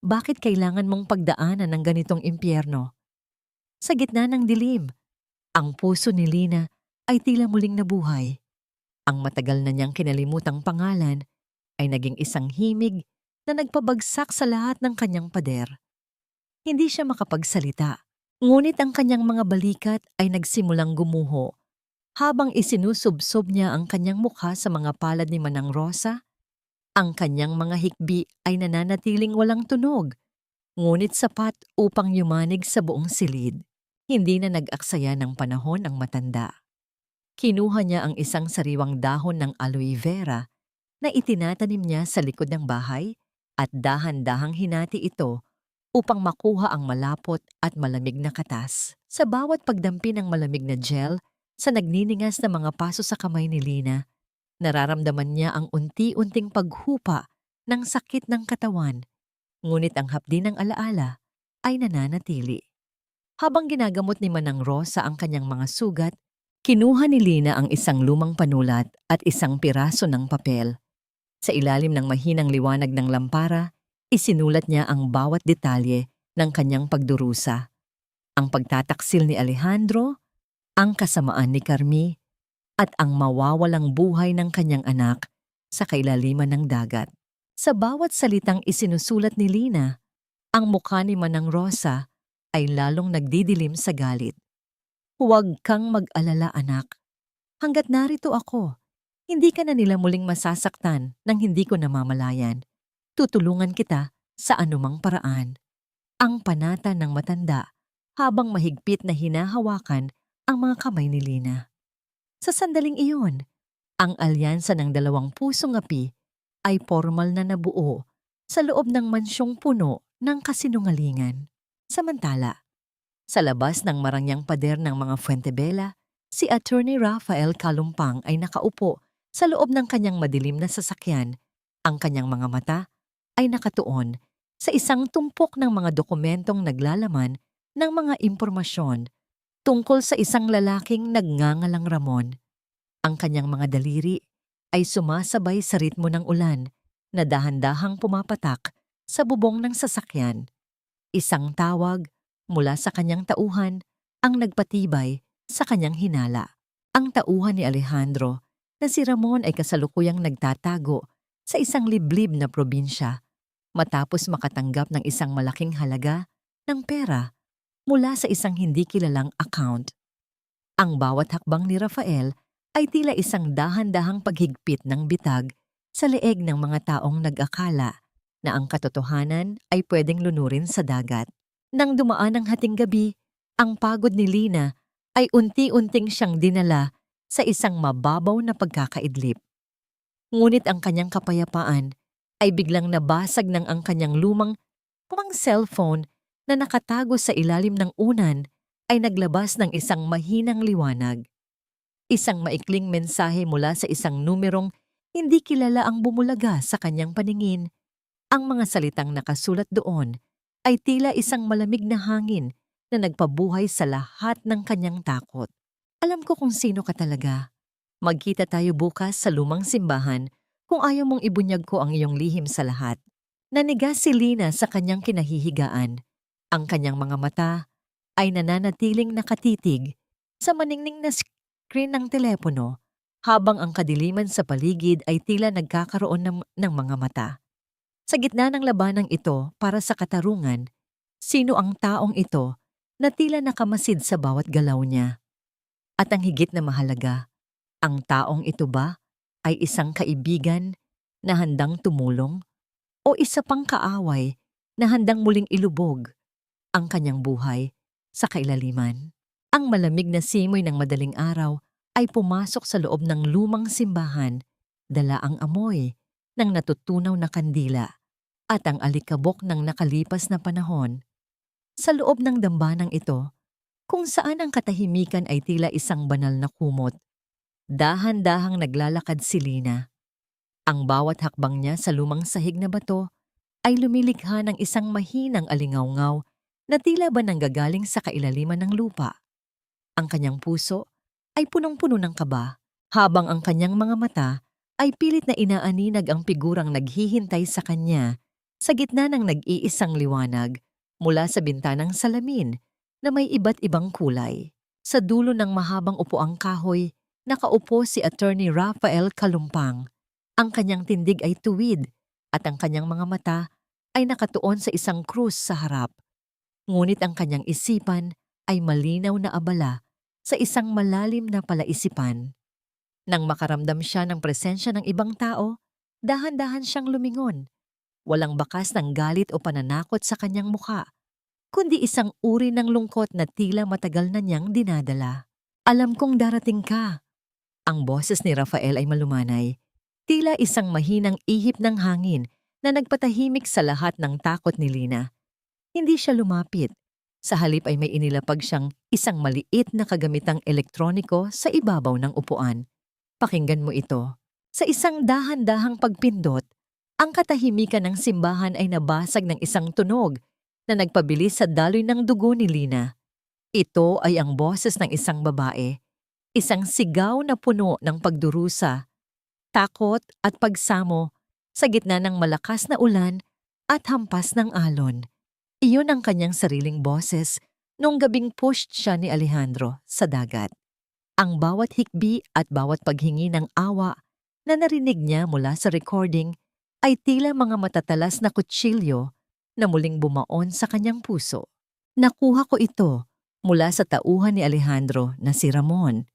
A: Bakit kailangan mong pagdaanan ng ganitong impyerno? Sa gitna ng dilim, ang puso ni Lina ay tila muling nabuhay. Ang matagal na niyang kinalimutang pangalan ay naging isang himig na nagpabagsak sa lahat ng kanyang pader. Hindi siya makapagsalita, ngunit ang kanyang mga balikat ay nagsimulang gumuho habang isinusubsob niya ang kanyang mukha sa mga palad ni Manang Rosa. Ang kanyang mga hikbi ay nananatiling walang tunog, ngunit sapat upang yumanig sa buong silid. Hindi na nag-aksaya ng panahon ang matanda. Kinuha niya ang isang sariwang dahon ng aloe vera na itinatanim niya sa likod ng bahay at dahan-dahang hinati ito upang makuha ang malapot at malamig na katas. Sa bawat pagdampi ng malamig na gel sa nagniningas na mga paso sa kamay ni Lina, nararamdaman niya ang unti-unting paghupa ng sakit ng katawan, ngunit ang hapdi ng alaala ay nananatili. Habang ginagamot ni Manang Rosa ang kanyang mga sugat, kinuha ni Lina ang isang lumang panulat at isang piraso ng papel. Sa ilalim ng mahinang liwanag ng lampara, isinulat niya ang bawat detalye ng kanyang pagdurusa. Ang pagtataksil ni Alejandro, ang kasamaan ni Carmi, at ang mawawalang buhay ng kanyang anak sa kailaliman ng dagat. Sa bawat salitang isinusulat ni Lina, ang mukha ni Manang Rosa ay lalong nagdidilim sa galit. Huwag kang mag-alala, anak. Hanggat narito ako, hindi ka na nila muling masasaktan nang hindi ko namamalayan. Tutulungan kita sa anumang paraan. Ang panata ng matanda habang mahigpit na hinahawakan ang mga kamay ni Lina. Sa sandaling iyon, ang alyansa ng dalawang pusong api ay formal na nabuo sa loob ng mansyong puno ng kasinungalingan. Samantala, sa labas ng marangyang pader ng mga Fuentebella, si Attorney Rafael Calumpang ay nakaupo sa loob ng kanyang madilim na sasakyan. Ang kanyang mga mata ay nakatuon sa isang tumpok ng mga dokumentong naglalaman ng mga impormasyon tungkol sa isang lalaking nagngangalang Ramon. Ang kanyang mga daliri ay sumasabay sa ritmo ng ulan na dahan-dahang pumapatak sa bubong ng sasakyan. Isang tawag mula sa kanyang tauhan ang nagpatibay sa kanyang hinala. Ang tauhan ni Alejandro na si Ramon ay kasalukuyang nagtatago sa isang liblib na probinsya matapos makatanggap ng isang malaking halaga ng pera mula sa isang hindi kilalang account. Ang bawat hakbang ni Rafael ay tila isang dahan-dahang paghigpit ng bitag sa leeg ng mga taong nag-akala na ang katotohanan ay pwedeng lunurin sa dagat. Nang dumaan ang hating gabi, ang pagod ni Lina ay unti-unting siyang dinala sa isang mababaw na pagkakaidlip. Ngunit ang kanyang kapayapaan ay biglang nabasag ng ang kanyang lumang cellphone na nakatago sa ilalim ng unan ay naglabas ng isang mahinang liwanag. Isang maikling mensahe mula sa isang numerong hindi kilala ang bumulaga sa kanyang paningin. Ang mga salitang nakasulat doon ay tila isang malamig na hangin na nagpabuhay sa lahat ng kanyang takot. Alam ko kung sino ka talaga. Magkita tayo bukas sa lumang simbahan kung ayaw mong ibunyag ko ang iyong lihim sa lahat. Nanigas si Lina sa kanyang kinahihigaan. Ang kanyang mga mata ay nananatiling nakatitig sa maningning na screen ng telepono habang ang kadiliman sa paligid ay tila nagkakaroon ng mga mata. Sa gitna ng labanang ito para sa katarungan, sino ang taong ito na tila nakamasid sa bawat galaw niya? At ang higit na mahalaga, ang taong ito ba ay isang kaibigan na handang tumulong o isa pang kaaway na handang muling ilubog ang kanyang buhay sa kailaliman? Ang malamig na simoy ng madaling araw ay pumasok sa loob ng lumang simbahan, dala ang amoy ng natutunaw na kandila at ang alikabok ng nakalipas na panahon. Sa loob ng dambanang ito, kung saan ang katahimikan ay tila isang banal na kumot, dahan-dahang naglalakad si Lina. Ang bawat hakbang niya sa lumang sahig na bato ay lumilikha ng isang mahinang alingawngaw na tila ba nanggagaling sa kailaliman ng lupa. Ang kanyang puso ay punong-puno ng kaba, habang ang kanyang mga mata ay pilit na inaaninag ang figurang naghihintay sa kanya sa gitna ng nag-iisang liwanag mula sa bintanang salamin na may iba't ibang kulay. Sa dulo ng mahabang upuang kahoy, nakaupo si Attorney Rafael Calumpang. Ang kanyang tindig ay tuwid at ang kanyang mga mata ay nakatuon sa isang krus sa harap. Ngunit ang kanyang isipan ay malinaw na abala sa isang malalim na palaisipan. Nang makaramdam siya ng presensya ng ibang tao, dahan-dahan siyang lumingon. Walang bakas ng galit o pananakot sa kanyang mukha, kundi isang uri ng lungkot na tila matagal na niyang dinadala. "Alam kong darating ka." Ang boses ni Rafael ay malumanay, tila isang mahinang ihip ng hangin na nagpatahimik sa lahat ng takot ni Lina. Hindi siya lumapit. Sa halip ay may inilapag siyang isang maliit na kagamitang elektroniko sa ibabaw ng upuan. "Pakinggan mo ito." Sa isang dahan-dahang pagpindot, ang katahimikan ng simbahan ay nabasag ng isang tunog na nagpabilis sa daloy ng dugo ni Lina. Ito ay ang boses ng isang babae, isang sigaw na puno ng pagdurusa, takot at pagsamo sa gitna ng malakas na ulan at hampas ng alon. Iyon ang kanyang sariling boses nung gabing pushed siya ni Alejandro sa dagat. Ang bawat hikbi at bawat paghingi ng awa na narinig niya mula sa recording ay tila mga matatalas na kutsilyo na muling bumaon sa kanyang puso. "Nakuha ko ito mula sa tauhan ni Alejandro na si Ramon."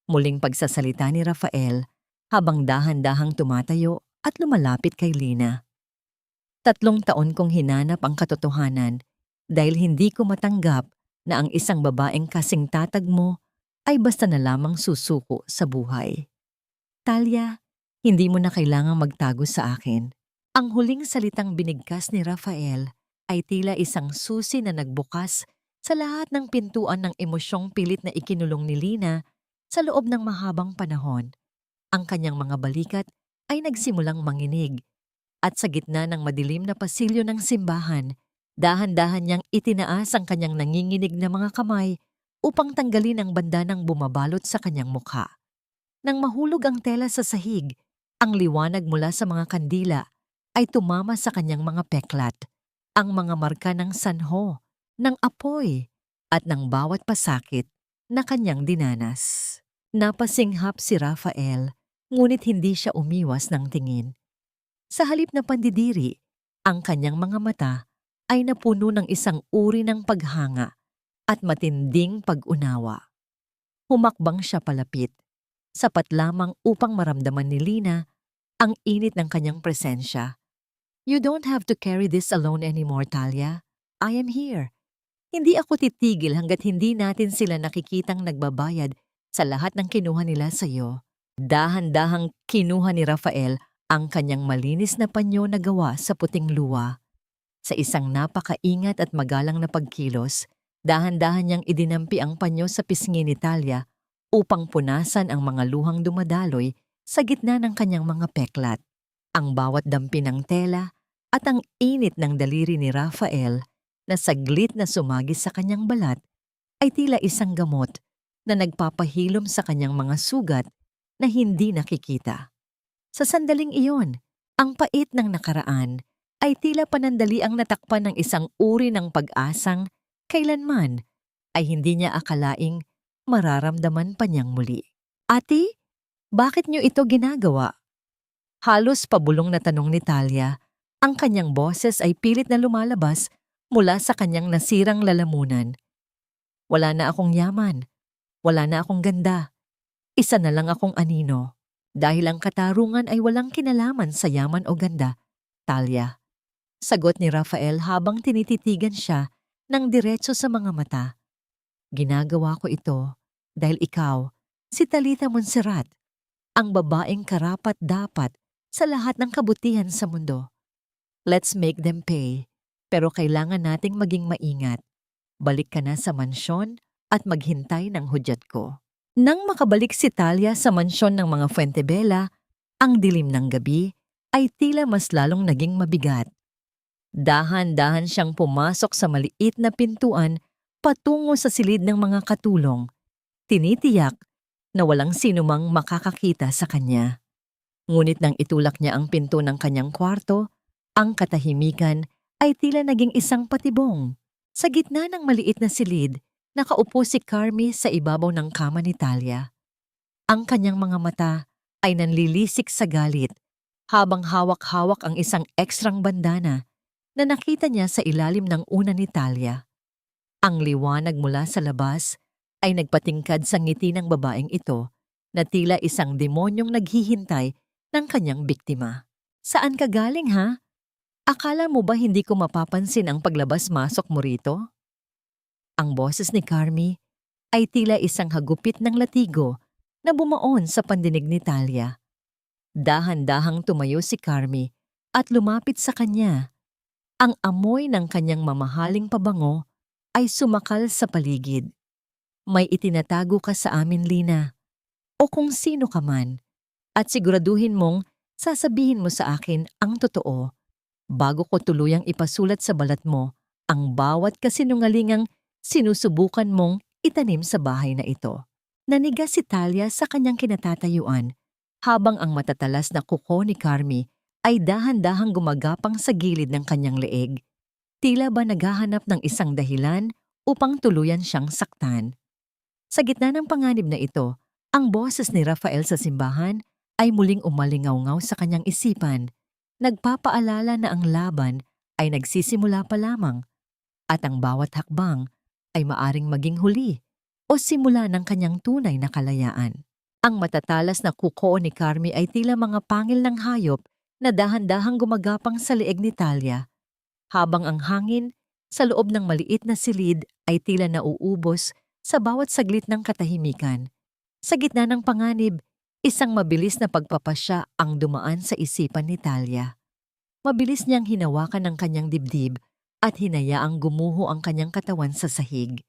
A: Muling pagsasalita ni Rafael habang dahan-dahang tumatayo at lumalapit kay Lina. 3 taon kong hinanap ang katotohanan dahil hindi ko matanggap na ang isang babaeng kasing tatag mo ay basta na lamang susuko sa buhay. "Talia, hindi mo na kailangang magtago sa akin." Ang huling salitang binigkas ni Rafael ay tila isang susi na nagbukas sa lahat ng pintuan ng emosyong pilit na ikinulong ni Lina sa loob ng mahabang panahon. Ang kanyang mga balikat ay nagsimulang manginig at sa gitna ng madilim na pasilyo ng simbahan, dahan-dahan niyang itinaas ang kanyang nanginginig na mga kamay upang tanggalin ang banda ng bumabalot sa kanyang mukha. Nang mahulog ang tela sa sahig, ang liwanag mula sa mga kandila ay tumama sa kanyang mga peklat, ang mga marka ng sanho, ng apoy, at ng bawat pasakit na kanyang dinanas. Napasinghap si Rafael, ngunit hindi siya umiwas ng tingin. Sa halip na pandidiri, ang kanyang mga mata ay napuno ng isang uri ng paghanga at matinding pag-unawa. Humakbang siya palapit, sapat lamang upang maramdaman ni Lina ang init ng kanyang presensya. "You don't have to carry this alone anymore, Talia. I am here." Hindi ako titigil hanggat hindi natin sila nakikitang nagbabayad sa lahat ng kinuha nila sa iyo. Dahan-dahang kinuha ni Rafael ang kanyang malinis na panyo na gawa sa puting luwa. Sa isang napakaingat at magalang na pagkilos, dahan-dahan niyang idinampi ang panyo sa pisngi ni Talia upang punasan ang mga luhang dumadaloy sa gitna ng kanyang mga peklat. Ang bawat dampi ng tela at ang init ng daliri ni Rafael na saglit na sumagis sa kanyang balat ay tila isang gamot na nagpapahilom sa kanyang mga sugat na hindi nakikita. Sa sandaling iyon, ang pait ng nakaraan ay tila panandaliang natakpan ng isang uri ng pag-asang kailanman ay hindi niya akalaing mararamdaman pa niyang muli. "Ate, Bakit niyo ito ginagawa? Halos pabulong na tanong ni Talia. Ang kanyang boses ay pilit na lumalabas mula sa kanyang nasirang lalamunan. Wala na akong yaman. Wala na akong ganda. Isa na lang akong anino. Dahil ang katarungan ay walang kinalaman sa yaman o ganda, Talia. Sagot ni Rafael habang tinititigan siya ng diretso sa mga mata. Ginagawa ko ito dahil ikaw, si Talitha Montserrat, ang babaeng karapat-dapat sa lahat ng kabutihan sa mundo. Let's make them pay. Pero kailangan nating maging maingat. Balik ka na sa mansyon at maghintay ng hudyat ko. Nang makabalik si Talia sa mansyon ng mga Fuentebella, ang dilim ng gabi ay tila mas lalong naging mabigat. Dahan-dahan siyang pumasok sa maliit na pintuan patungo sa silid ng mga katulong. Tinitiyak na walang sinumang makakakita sa kanya. Ngunit nang itulak niya ang pinto ng kanyang kwarto, ang katahimikan ay tila naging isang patibong. Sa gitna ng maliit na silid, nakaupo si Carmi sa ibabaw ng kama ni Talia. Ang kanyang mga mata ay nanlilisik sa galit habang hawak-hawak ang isang ekstrang bandana na nakita niya sa ilalim ng una ni Talia. Ang liwanag mula sa labas ay nagpatingkad sa ngiti ng babaeng ito na tila isang demonyong naghihintay ng kanyang biktima. Saan ka galing ha? Akala mo ba hindi ko mapapansin ang paglabas-masok mo rito? Ang boses ni Carmi ay tila isang hagupit ng latigo na bumaon sa pandinig ni Talia. Dahan-dahang tumayo si Carmi at lumapit sa kanya. Ang amoy ng kanyang mamahaling pabango ay sumakal sa paligid. May itinatago ka sa amin, Lina, o kung sino ka man, at siguraduhin mong sasabihin mo sa akin ang totoo bago ko tuluyang ipasulat sa balat mo ang bawat kasinungalingang sinusubukan mong itanim sa bahay na ito. Naniga si Talia sa kanyang kinatatayuan habang ang matatalas na kuko ni Carmi ay dahan-dahang gumagapang sa gilid ng kanyang leeg. Tila ba naghahanap ng isang dahilan upang tuluyan siyang saktan. Sa gitna ng panganib na ito, ang boses ni Rafael sa simbahan ay muling umalingaw-ngaw sa kanyang isipan, nagpapaalala na ang laban ay nagsisimula pa lamang at ang bawat hakbang ay maaring maging huli o simula ng kanyang tunay na kalayaan. Ang matatalas na kuko ni Carmi ay tila mga pangil ng hayop na dahan-dahang gumagapang sa leeg ni Talia, habang ang hangin sa loob ng maliit na silid ay tila nauubos sa bawat saglit ng katahimikan. Sa gitna ng panganib, isang mabilis na pagpapasya ang dumaan sa isipan ni Talia. Mabilis niyang hinawakan ang kanyang dibdib at hinayaang gumuho ang kanyang katawan sa sahig,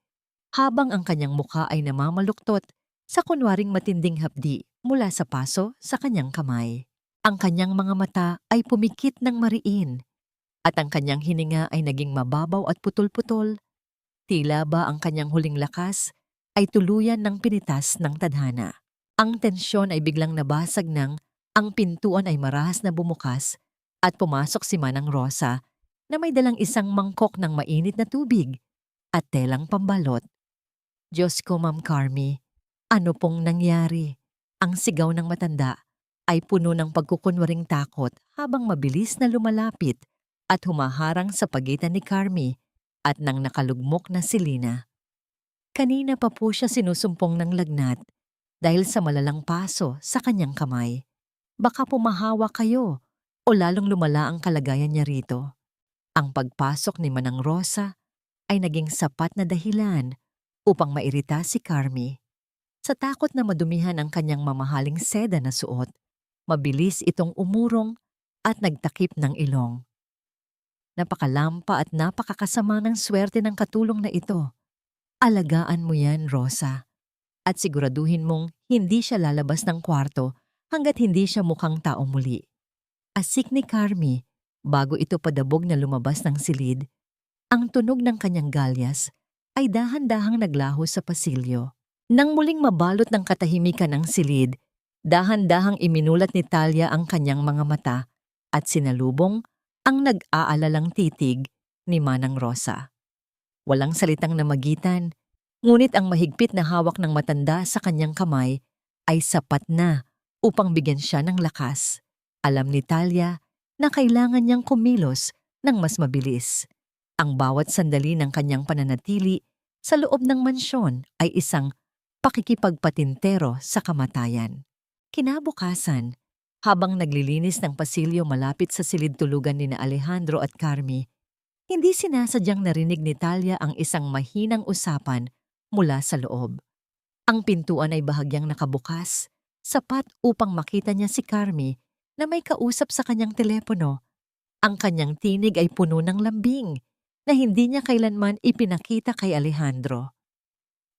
A: habang ang kanyang mukha ay namamaluktot sa kunwaring matinding hapdi mula sa paso sa kanyang kamay. Ang kanyang mga mata ay pumikit ng mariin at ang kanyang hininga ay naging mababaw at putol-putol. Tila ba ang kanyang huling lakas ay tuluyan ng pinitas ng tadhana. Ang tensyon ay biglang nabasag nang ang pintuan ay marahas na bumukas at pumasok si Manang Rosa na may dalang isang mangkok ng mainit na tubig at telang pambalot. Diyos ko, Ma'am Carmi, ano pong nangyari? Ang sigaw ng matanda ay puno ng pagkukunwaring takot habang mabilis na lumalapit at humaharang sa pagitan ni Carmi at ng nakalugmok na si Lina. Kanina pa po siya sinusumpong ng lagnat dahil sa malalang paso sa kanyang kamay. Baka pumahawa kayo o lalong lumala ang kalagayan niya rito. Ang pagpasok ni Manang Rosa ay naging sapat na dahilan upang mairita si Carmi. Sa takot na madumihan ang kanyang mamahaling seda na suot, mabilis itong umurong at nagtakip ng ilong. Napakalampa at napakakasama ng swerte ng katulong na ito. Alagaan mo yan, Rosa. At siguraduhin mong hindi siya lalabas ng kwarto hanggat hindi siya mukhang tao muli. Asik ni Carmi, bago ito padabog na lumabas ng silid, ang tunog ng kanyang galyas ay dahan-dahang naglaho sa pasilyo. Nang muling mabalot ng katahimikan ng silid, dahan-dahang iminulat ni Talia ang kanyang mga mata at sinalubong ang nag-aalalang titig ni Manang Rosa. Walang salitang namagitan, ngunit ang mahigpit na hawak ng matanda sa kanyang kamay ay sapat na upang bigyan siya ng lakas. Alam ni Talia na kailangan niyang kumilos ng mas mabilis. Ang bawat sandali ng kanyang pananatili sa loob ng mansyon ay isang pakikipagpatintero sa kamatayan. Kinabukasan, habang naglilinis ng pasilyo malapit sa silid-tulugan ni Alejandro at Carmi, hindi sinasadyang narinig ni Talia ang isang mahinang usapan mula sa loob. Ang pintuan ay bahagyang nakabukas, sapat upang makita niya si Carmi na may kausap sa kanyang telepono. Ang kanyang tinig ay puno ng lambing na hindi niya kailanman ipinakita kay Alejandro.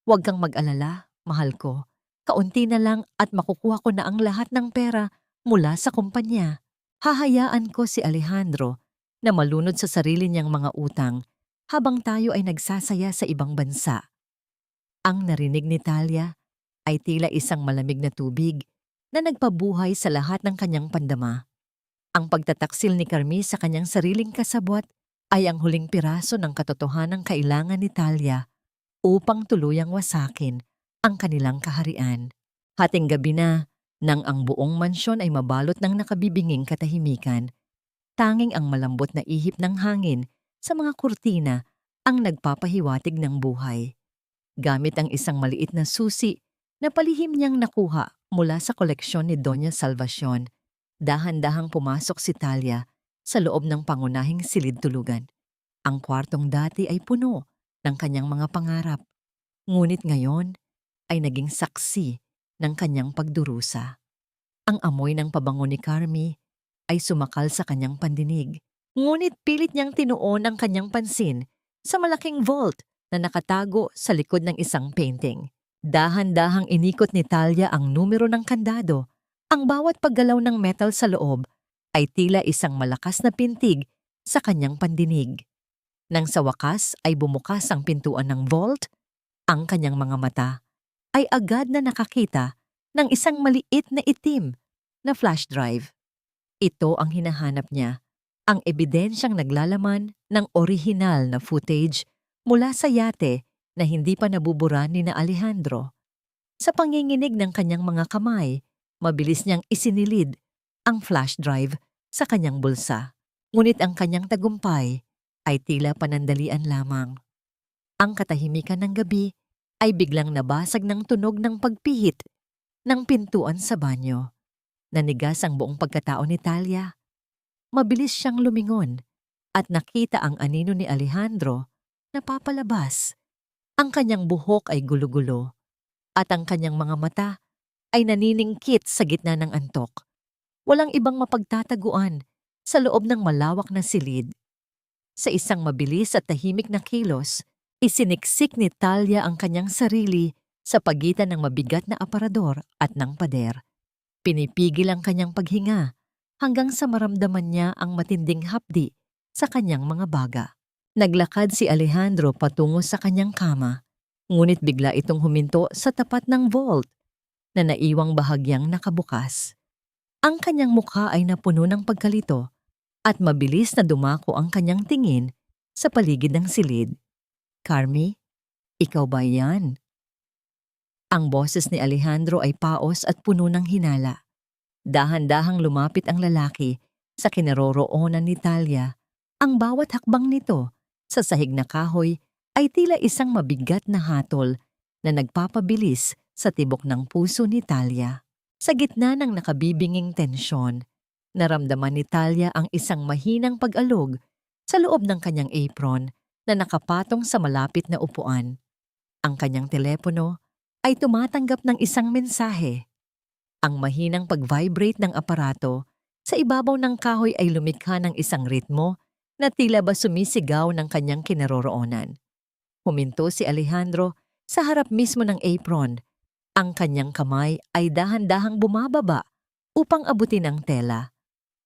A: "Huwag kang mag-alala, mahal ko. Kaunti na lang at makukuha ko na ang lahat ng pera mula sa kumpanya. Hahayaan ko si Alejandro na malunod sa sarili niyang mga utang habang tayo ay nagsasaya sa ibang bansa." Ang narinig ni Talia ay tila isang malamig na tubig na nagpabuhay sa lahat ng kanyang pandama. Ang pagtataksil ni Carmi sa kanyang sariling kasabwat ay ang huling piraso ng katotohanang kailangan ni Talia upang tuluyang wasakin ang kanilang kaharian. Hating gabi na, nang ang buong mansyon ay mabalot ng nakabibinging katahimikan, tanging ang malambot na ihip ng hangin sa mga kurtina ang nagpapahiwatig ng buhay. Gamit ang isang maliit na susi na palihim niyang nakuha mula sa koleksyon ni Doña Salvacion, dahan-dahang pumasok si Talia sa loob ng pangunahing silid-tulugan. Ang kwartong dati ay puno ng kanyang mga pangarap, ngunit ngayon ay naging saksi ng kanyang pagdurusa. Ang amoy ng pabango ni Carmi ay sumakal sa kanyang pandinig, ngunit pilit niyang tinuon ang kanyang pansin sa malaking vault na nakatago sa likod ng isang painting. Dahan-dahang inikot ni Talia ang numero ng kandado. Ang bawat paggalaw ng metal sa loob ay tila isang malakas na pintig sa kanyang pandinig. Nang sa wakas ay bumukas ang pintuan ng vault, ang kanyang mga mata ay agad na nakakita ng isang maliit na itim na flash drive. Ito ang hinahanap niya, ang ebidensyang naglalaman ng orihinal na footage mula sa yate na hindi pa nabubura ni na Alejandro. Sa panginginig ng kanyang mga kamay, mabilis niyang isinilid ang flash drive sa kanyang bulsa. Ngunit ang kanyang tagumpay ay tila panandalian lamang. Ang katahimikan ng gabi ay biglang nabasag ng tunog ng pagpihit ng pintuan sa banyo. Nanigas ang buong pagkatao ni Talia. Mabilis siyang lumingon at nakita ang anino ni Alejandro na papalabas. Ang kanyang buhok ay gulo-gulo at ang kanyang mga mata ay naniningkit sa gitna ng antok. Walang ibang mapagtataguan sa loob ng malawak na silid. Sa isang mabilis at tahimik na kilos, isiniksik ni Talia ang kanyang sarili sa pagitan ng mabigat na aparador at ng pader. Pinipigil ang kanyang paghinga hanggang sa maramdaman niya ang matinding hapdi sa kanyang mga baga. Naglakad si Alejandro patungo sa kanyang kama, ngunit bigla itong huminto sa tapat ng vault na naiwang bahagyang nakabukas. Ang kanyang mukha ay napuno ng pagkalito at mabilis na dumako ang kanyang tingin sa paligid ng silid. "Carmi, ikaw ba yan?" Ang boses ni Alejandro ay paos at puno ng hinala. Dahan-dahang lumapit ang lalaki sa kinaroroonan ni Talia. Ang bawat hakbang nito sa sahig na kahoy ay tila isang mabigat na hatol na nagpapabilis sa tibok ng puso ni Talia. Sa gitna ng nakabibinging tensyon, naramdaman ni Talia ang isang mahinang pag-alog sa loob ng kanyang apron na nakapatong sa malapit na upuan. Ang kanyang telepono ay tumatanggap ng isang mensahe. Ang mahinang pag-vibrate ng aparato sa ibabaw ng kahoy ay lumikha ng isang ritmo na tila ba sumisigaw ng kanyang kinaroroonan. Huminto si Alejandro sa harap mismo ng apron. Ang kanyang kamay ay dahan-dahang bumababa upang abutin ang tela,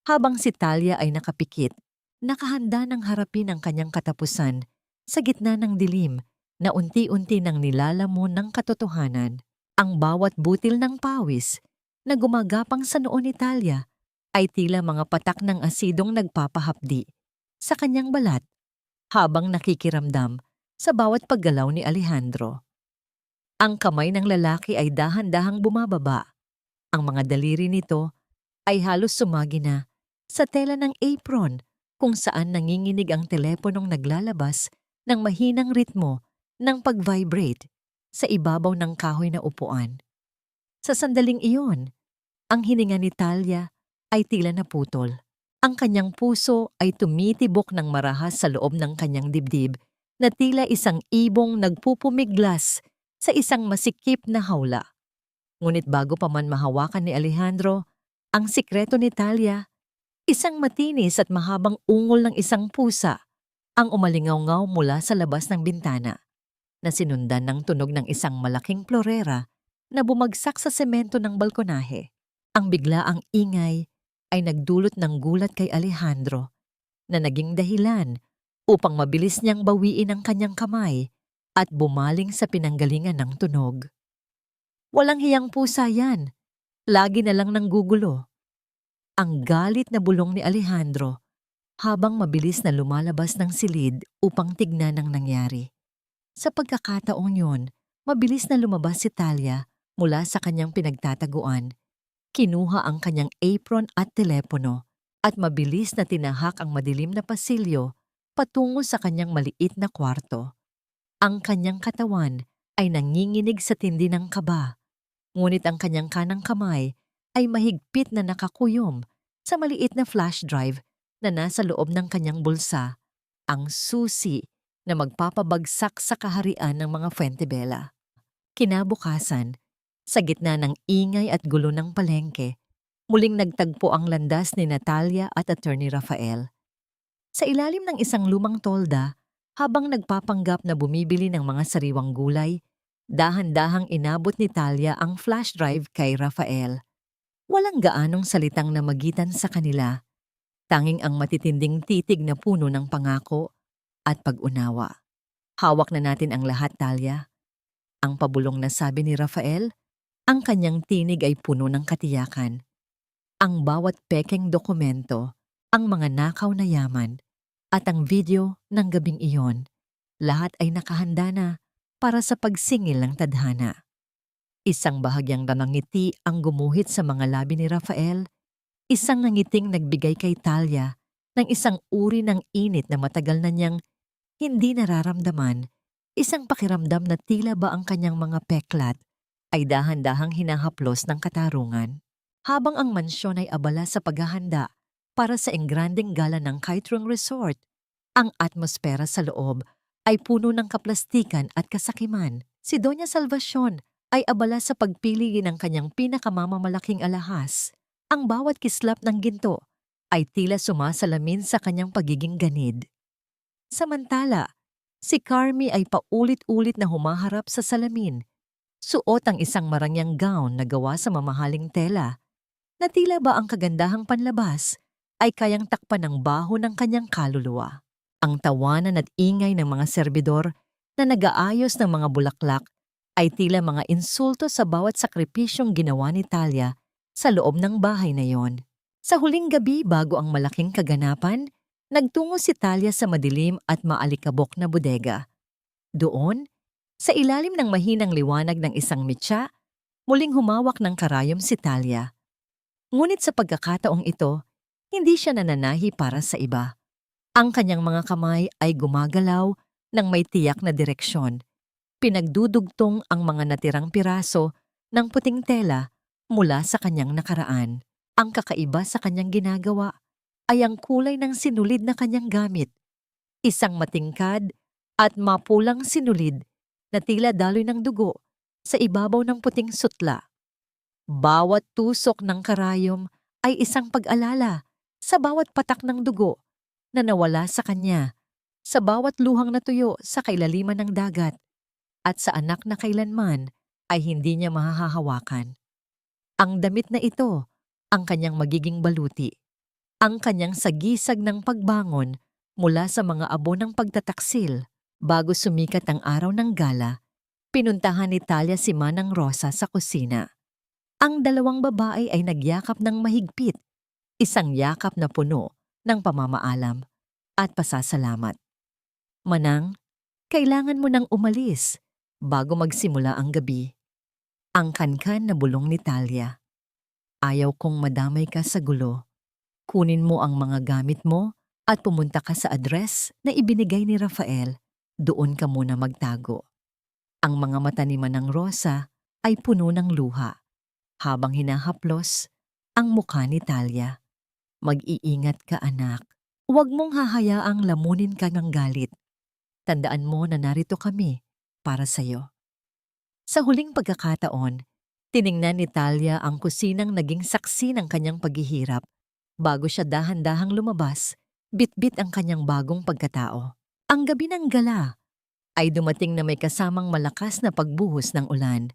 A: habang si Talia ay nakapikit, nakahanda ng harapin ang kanyang katapusan sa gitna ng dilim na unti-unti nang nilalamon ng katotohanan. Ang bawat butil ng pawis na gumagapang sa noo ni Talia ay tila mga patak ng asidong nagpapahapdi sa kanyang balat habang nakikiramdam sa bawat paggalaw ni Alejandro. Ang kamay ng lalaki ay dahan-dahang bumababa Ang mga daliri nito ay halos sumagi na sa tela ng apron kung saan nanginginig ang teleponong naglalabas ng mahinang ritmo ng pag-vibrate sa ibabaw ng kahoy na upuan. Sa sandaling iyon, ang hininga ni Talia ay tila naputol. Ang kanyang puso ay tumitibok ng marahas sa loob ng kanyang dibdib na tila isang ibong nagpupumiglas sa isang masikip na hawla. Ngunit bago pa man mahawakan ni Alejandro, ang sikreto ni Talia, isang matinis at mahabang ungol ng isang pusa ang umalingaw-ngaw mula sa labas ng bintana, na sinundan ng tunog ng isang malaking plorera na bumagsak sa semento ng balkonahe. Ang biglaang ingay ay nagdulot ng gulat kay Alejandro na naging dahilan upang mabilis niyang bawiin ang kanyang kamay at bumaling sa pinanggalingan ng tunog. Walang hiyang pusa yan. Lagi na lang nanggugulo. Ang galit na bulong ni Alejandro habang mabilis na lumalabas ng silid upang tignan ang nangyari. Sa pagkakataong yun, mabilis na lumabas si Talia mula sa kanyang pinagtataguan. Kinuha ang kanyang apron at telepono at mabilis na tinahak ang madilim na pasilyo patungo sa kanyang maliit na kwarto. Ang kanyang katawan ay nanginginig sa tindi ng kaba, ngunit ang kanyang kanang kamay ay mahigpit na nakakuyom sa maliit na flash drive na nasa loob ng kanyang bulsa, ang susi na magpapabagsak sa kaharian ng mga Fuentebella. Kinabukasan, sa gitna ng ingay at gulo ng palengke, muling nagtagpo ang landas ni Natalia at Attorney Rafael. Sa ilalim ng isang lumang tolda, habang nagpapanggap na bumibili ng mga sariwang gulay, dahan-dahang inabot ni Talia ang flash drive kay Rafael. Walang gaanong salitang namagitan sa kanila, tanging ang matitinding titig na puno ng pangako at pag-unawa. Hawak na natin ang lahat, Talia. Ang pabulong na sabi ni Rafael, ang kanyang tinig ay puno ng katiyakan. Ang bawat pekeng dokumento, ang mga nakaw na yaman, at ang video ng gabing iyon, lahat ay nakahanda na para sa pagsingil ng tadhana. Isang bahagyang namangiti ang gumuhit sa mga labi ni Rafael, isang nangiting nagbigay kay Talia ng isang uri ng init na matagal na niyang hindi nararamdaman, isang pakiramdam na tila ba ang kanyang mga peklat ay dahan-dahang hinahaplos ng katarungan. Habang ang mansyon ay abala sa paghahanda para sa engranding gala ng Kaitrong Resort, ang atmosfera sa loob ay puno ng kaplastikan at kasakiman. Si Doña Salvacion ay abala sa pagpili ng kanyang pinakamamamalaking alahas. Ang bawat kislap ng ginto ay tila sumasalamin sa kanyang pagiging ganid. Samantala, si Carmi ay paulit-ulit na humaharap sa salamin. Suot ang isang marangyang gown na gawa sa mamahaling tela, na tila ba ang kagandahang panlabas ay kayang takpan ng baho ng kanyang kaluluwa. Ang tawanan at ingay ng mga serbidor na nag-aayos ng mga bulaklak ay tila mga insulto sa bawat sakripisyong ginawa ni Talia sa loob ng bahay na yon. Sa huling gabi bago ang malaking kaganapan, nagtungo si Talia sa madilim at maalikabok na bodega. Doon, sa ilalim ng mahinang liwanag ng isang mitya, muling humawak ng karayom si Talia. Ngunit sa pagkakataong ito, hindi siya nananahi para sa iba. Ang kanyang mga kamay ay gumagalaw ng may tiyak na direksyon. Pinagdudugtong ang mga natirang piraso ng puting tela mula sa kanyang nakaraan. Ang kakaiba sa kanyang ginagawa ay ang kulay ng sinulid na kanyang gamit. Isang matingkad at mapulang sinulid na tila daloy ng dugo sa ibabaw ng puting sutla. Bawat tusok ng karayom ay isang pag-alala sa bawat patak ng dugo na nawala sa kanya, sa bawat luhang natuyo sa kailaliman ng dagat, at sa anak na kailanman ay hindi niya mahahawakan. Ang damit na ito, ang kanyang magiging baluti, ang kanyang sagisag ng pagbangon mula sa mga abo ng pagtataksil. Bago sumikat ang araw ng gala, pinuntahan ni Talia si Manang Rosa sa kusina. Ang dalawang babae ay nagyakap ng mahigpit, isang yakap na puno ng pamamaalam at pasasalamat. Manang, kailangan mo nang umalis bago magsimula ang gabi. Ang kankan na bulong ni Talia. Ayaw kong madamay ka sa gulo. Kunin mo ang mga gamit mo at pumunta ka sa address na ibinigay ni Rafael. Doon ka muna magtago. Ang mga mata ni Manang Rosa ay puno ng luha habang hinahaplos ang mukha ni Talia. Mag-iingat ka, anak. Huwag mong hahayaang lamunin ka ng galit. Tandaan mo na narito kami para sa'yo. Sa huling pagkakataon, tiningnan ni Talia ang kusinang naging saksi ng kanyang paghihirap. Bago siya dahan-dahang lumabas, bitbit ang kanyang bagong pagkatao. Ang gabi ng gala ay dumating na may kasamang malakas na pagbuhos ng ulan.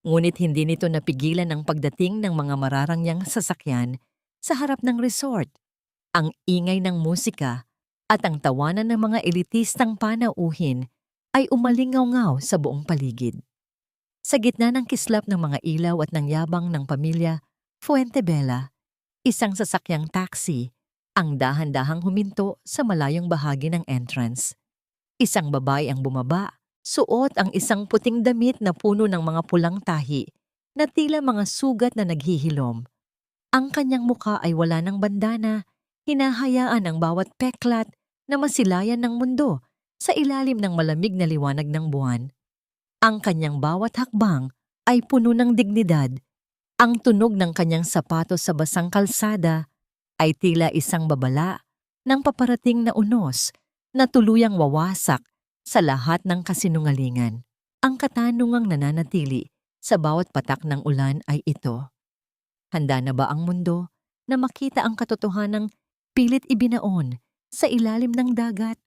A: Ngunit hindi nito napigilan ang pagdating ng mga mararangyang sasakyan sa harap ng resort. Ang ingay ng musika at ang tawanan ng mga elitistang panauhin ay umalingaw-ngaw sa buong paligid. Sa gitna ng kislap ng mga ilaw at ng yabang ng pamilya Fuentebella, isang sasakyang taxi ang dahan-dahang huminto sa malayong bahagi ng entrance. Isang babae ang bumaba, suot ang isang puting damit na puno ng mga pulang tahi na tila mga sugat na naghihilom. Ang kanyang muka ay wala ng bandana, hinahayaan ang bawat peklat na masilayan ng mundo sa ilalim ng malamig na liwanag ng buwan. Ang kanyang bawat hakbang ay puno ng dignidad. Ang tunog ng kanyang sapatos sa basang kalsada ay tila isang babala ng paparating na unos na tuluyang wawasak sa lahat ng kasinungalingan. Ang katanungang nananatili sa bawat patak ng ulan ay ito: handa na ba ang mundo na makita ang katotohanang pilit ibinaon sa ilalim ng dagat?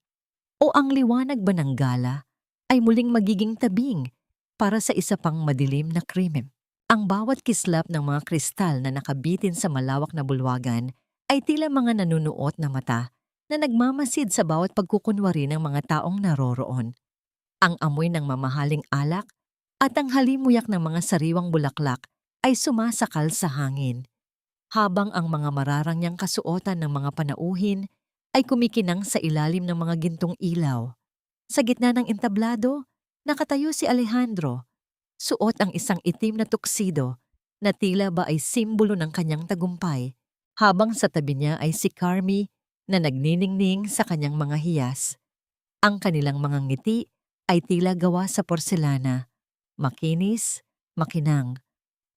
A: O ang liwanag ba ng gala ay muling magiging tabing para sa isa pang madilim na krimen? Ang bawat kislap ng mga kristal na nakabitin sa malawak na bulwagan ay tila mga nanunuot na mata na nagmamasid sa bawat pagkukunwari ng mga taong naroroon. Ang amoy ng mamahaling alak at ang halimuyak ng mga sariwang bulaklak ay sumasakal sa hangin, habang ang mga mararangyang kasuotan ng mga panauhin ay kumikinang sa ilalim ng mga gintong ilaw. Sa gitna ng entablado, nakatayo si Alejandro. Suot ang isang itim na tuksido na tila ba ay simbolo ng kanyang tagumpay, habang sa tabi niya ay si Carmi na nagniningning sa kanyang mga hiyas. Ang kanilang mga ngiti ay tila gawa sa porselana, makinis, makinang,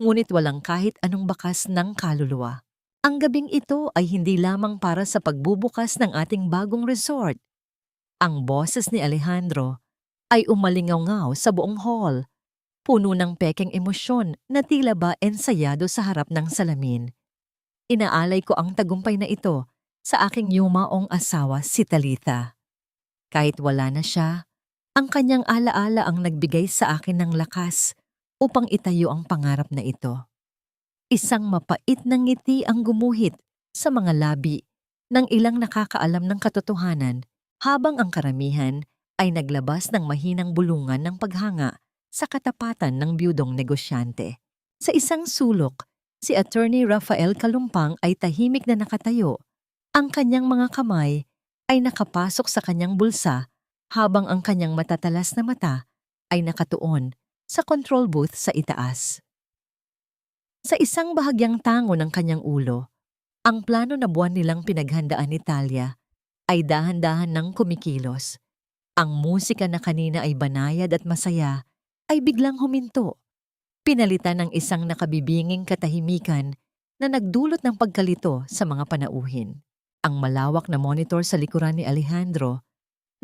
A: ngunit walang kahit anong bakas ng kaluluwa. Ang gabing ito ay hindi lamang para sa pagbubukas ng ating bagong resort. Ang boses ni Alejandro ay umalingaw-ngaw sa buong hall, puno ng pekeng emosyon na tila ba ensayado sa harap ng salamin. Inaalay ko ang tagumpay na ito sa aking yumaong asawa, si Talitha. Kahit wala na siya, ang kanyang alaala ang nagbigay sa akin ng lakas upang itayo ang pangarap na ito. Isang mapait na ngiti ang gumuhit sa mga labi ng ilang nakakaalam ng katotohanan, habang ang karamihan ay naglabas ng mahinang bulungan ng paghanga sa katapatan ng biyudong negosyante. Sa isang sulok, si Attorney Rafael Kalumpang ay tahimik na nakatayo. Ang kanyang mga kamay ay nakapasok sa kanyang bulsa, habang ang kanyang matatalas na mata ay nakatuon sa control booth sa itaas. Sa isang bahagyang tango ng kanyang ulo, ang plano na buwan nilang pinaghandaan ni Talia ay dahan-dahan nang kumikilos. Ang musika na kanina ay banayad at masaya ay biglang huminto, pinalitan ng isang nakabibinging katahimikan na nagdulot ng pagkalito sa mga panauhin. Ang malawak na monitor sa likuran ni Alejandro,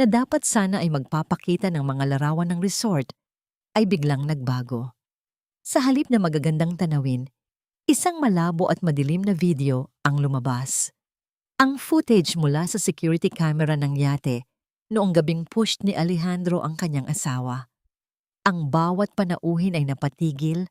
A: na dapat sana ay magpapakita ng mga larawan ng resort, ay biglang nagbago. Sa halip na magagandang tanawin, isang malabo at madilim na video ang lumabas. Ang footage mula sa security camera ng yate noong gabing push ni Alejandro ang kanyang asawa. Ang bawat panauhin ay napatigil,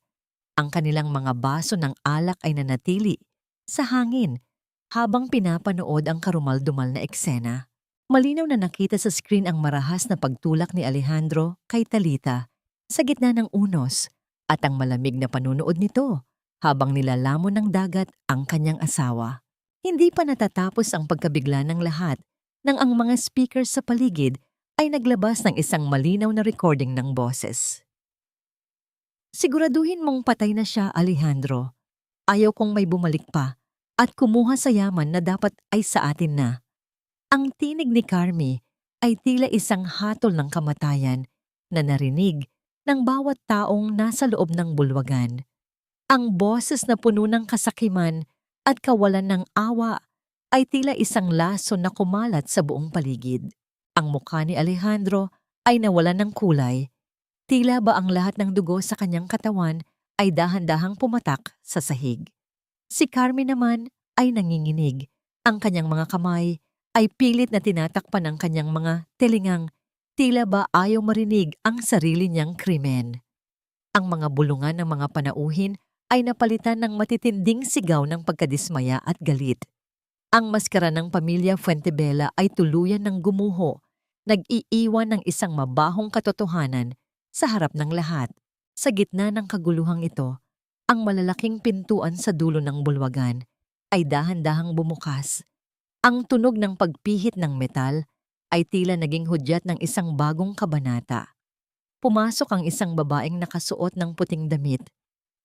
A: ang kanilang mga baso ng alak ay nanatili sa hangin habang pinapanood ang karumal-dumal na eksena. Malinaw na nakita sa screen ang marahas na pagtulak ni Alejandro kay Talitha sa gitna ng unos at ang malamig na panunood nito habang nilalamon ng dagat ang kanyang asawa. Hindi pa natatapos ang pagkabigla ng lahat nang ang mga speakers sa paligid ay naglabas ng isang malinaw na recording ng boses. "Siguraduhin mong patay na siya, Alejandro. ayaw kong may bumalik pa at kumuha sa yaman na dapat ay sa atin na. Ang tinig ni Carmi ay tila isang hatol ng kamatayan na narinig ng bawat taong nasa loob ng bulwagan. Ang boses na puno ng kasakiman at kawalan ng awa ay tila isang laso na kumalat sa buong paligid. Ang mukha ni Alejandro ay nawalan ng kulay. Tila ba ang lahat ng dugo sa kanyang katawan ay dahan-dahang pumatak sa sahig. Si Carmi naman ay nanginginig. Ang kanyang mga kamay ay pilit na tinatakpan ng kanyang mga telingang. Tila ba ayaw marinig ang sarili niyang krimen. Ang mga bulungan ng mga panauhin ay napalitan ng matitinding sigaw ng pagkadismaya at galit. Ang maskara ng pamilya Fuentebella ay tuluyan ng gumuho, nag-iiwan ng isang mabahong katotohanan sa harap ng lahat. Sa gitna ng kaguluhang ito, ang malalaking pintuan sa dulo ng bulwagan ay dahan-dahang bumukas. Ang tunog ng pagpihit ng metal ay tila naging hudyat ng isang bagong kabanata. Pumasok ang isang babaeng nakasuot ng puting damit.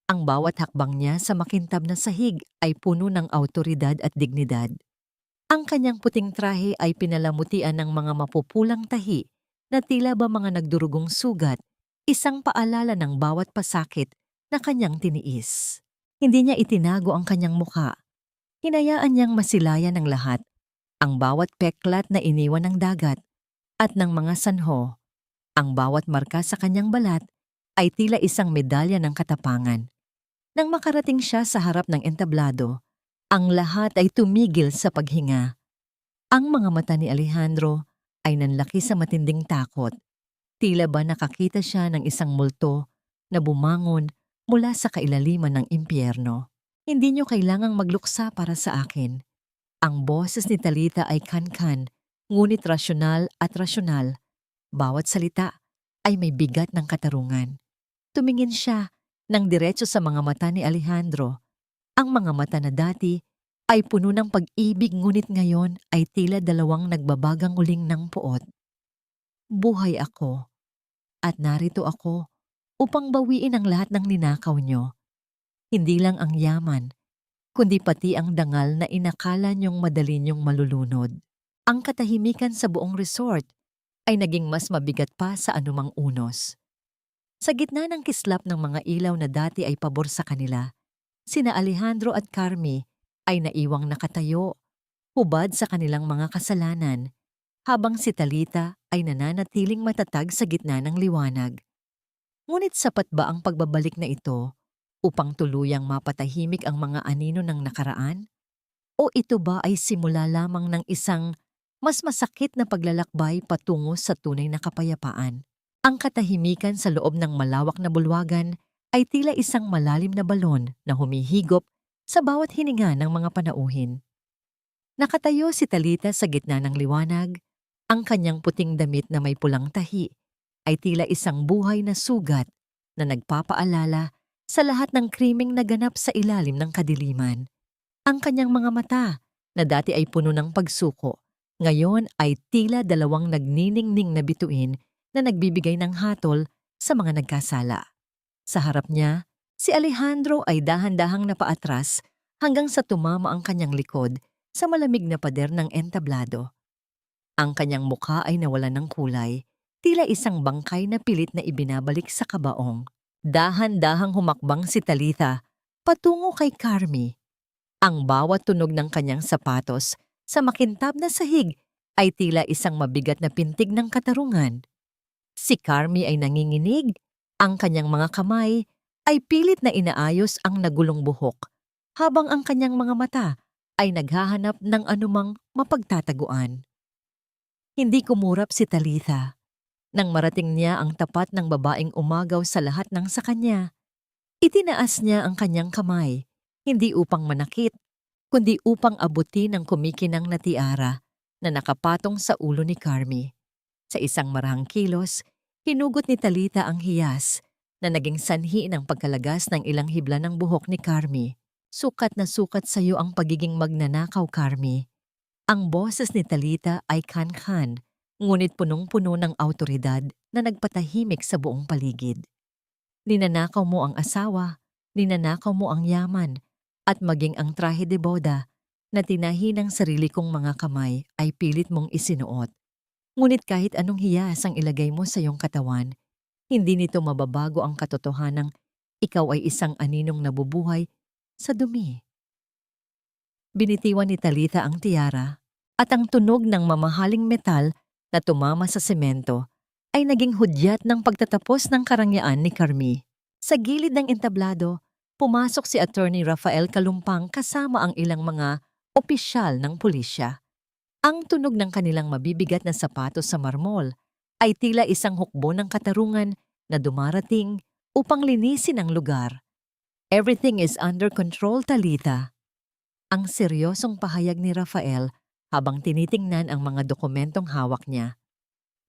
A: Ang bawat hakbang niya sa makintab na sahig ay puno ng awtoridad at dignidad. Ang kanyang puting trahe ay pinalamutian ng mga mapupulang tahi na tila ba mga nagdurugong sugat, isang paalala ng bawat pasakit na kanyang tiniis. Hindi niya itinago ang kanyang mukha. Hinayaan niyang masilayan ng lahat, ang bawat peklat na iniwan ng dagat at ng mga sanho. Ang bawat marka sa kanyang balat ay tila isang medalya ng katapangan. Nang makarating siya sa harap ng entablado, ang lahat ay tumigil sa paghinga. Ang mga mata ni Alejandro ay nanlaki sa matinding takot. Tila ba nakakita siya ng isang multo na bumangon mula sa kailaliman ng impyerno. Hindi niyo kailangang magluksa para sa akin. Ang boses ni Talita ay kan-kan, ngunit rasyonal at rasyonal. Bawat salita ay may bigat ng katarungan. Tumingin siya nang diretso sa mga mata ni Alejandro. Ang mga mata na dati ay puno ng pag-ibig ngunit ngayon ay tila dalawang nagbabagang uling ng puot. Buhay ako at narito ako upang bawiin ang lahat ng ninakaw niyo. Hindi lang ang yaman, kundi pati ang dangal na inakala niyong madali niyong malulunod. Ang katahimikan sa buong resort ay naging mas mabigat pa sa anumang unos. Sa gitna ng kislap ng mga ilaw na dati ay pabor sa kanila, sina Alejandro at Carmi ay naiwang nakatayo, hubad sa kanilang mga kasalanan, habang si Talita ay nananatiling matatag sa gitna ng liwanag. Ngunit sapat ba ang pagbabalik na ito upang tuluyang mapatahimik ang mga anino ng nakaraan? O ito ba ay simula lamang ng isang mas masakit na paglalakbay patungo sa tunay na kapayapaan? Ang katahimikan sa loob ng malawak na bulwagan ay tila isang malalim na balon na humihigop sa bawat hininga ng mga panauhin. Nakatayo si Talita sa gitna ng liwanag, ang kanyang puting damit na may pulang tahi ay tila isang buhay na sugat na nagpapaalala sa lahat ng krimeng naganap sa ilalim ng kadiliman. Ang kanyang mga mata na dati ay puno ng pagsuko, ngayon ay tila dalawang nagniningning na bituin na nagbibigay ng hatol sa mga nagkasala. Sa harap niya, si Alejandro ay dahan-dahang napaatras hanggang sa tumama ang kanyang likod sa malamig na pader ng entablado. Ang kanyang mukha ay nawalan ng kulay, tila isang bangkay na pilit na ibinabalik sa kabaong. Dahan-dahang humakbang si Talita patungo kay Carmi. Ang bawat tunog ng kanyang sapatos sa makintab na sahig ay tila isang mabigat na pintig ng katarungan. Si Carmi ay nanginginig, ang kanyang mga kamay ay pilit na inaayos ang nagulong buhok, habang ang kanyang mga mata ay naghahanap ng anumang mapagtataguan. Hindi kumurap si Talitha. Nang marating niya ang tapat ng babaeng umagaw sa lahat ng sa kanya, itinaas niya ang kanyang kamay, hindi upang manakit, kundi upang abutin ang kumikinang na tiara na nakapatong sa ulo ni Carmi. Sa isang marahang kilos, hinugot ni Talita ang hiyas na naging sanhi ng pagkalagas ng ilang hibla ng buhok ni Carmi. Sukat na sukat sa iyo ang pagiging magnanakaw, Carmi. Ang boses ni Talita ay kan-kan, ngunit punong-puno ng awtoridad na nagpatahimik sa buong paligid. Ninanakaw mo ang asawa, ninanakaw mo ang yaman, At maging ang trahe de boda na tinahi ng sarili kong mga kamay ay pilit mong isinuot. Ngunit kahit anong hiyas ang ilagay mo sa iyong katawan, hindi nito mababago ang katotohanang ikaw ay isang aninong nabubuhay sa dumi. Binitiwan ni Talitha ang tiara at ang tunog ng mamahaling metal na tumama sa semento ay naging hudyat ng pagtatapos ng karangyaan ni Carmi. Sa gilid ng entablado, pumasok si Attorney Rafael Calumpang kasama ang ilang mga opisyal ng pulisya. Ang tunog ng kanilang mabibigat na sapatos sa marmol ay tila isang hukbo ng katarungan na dumarating upang linisin ang lugar. Everything is under control, Talitha. Ang seryosong pahayag ni Rafael habang tinitingnan ang mga dokumentong hawak niya.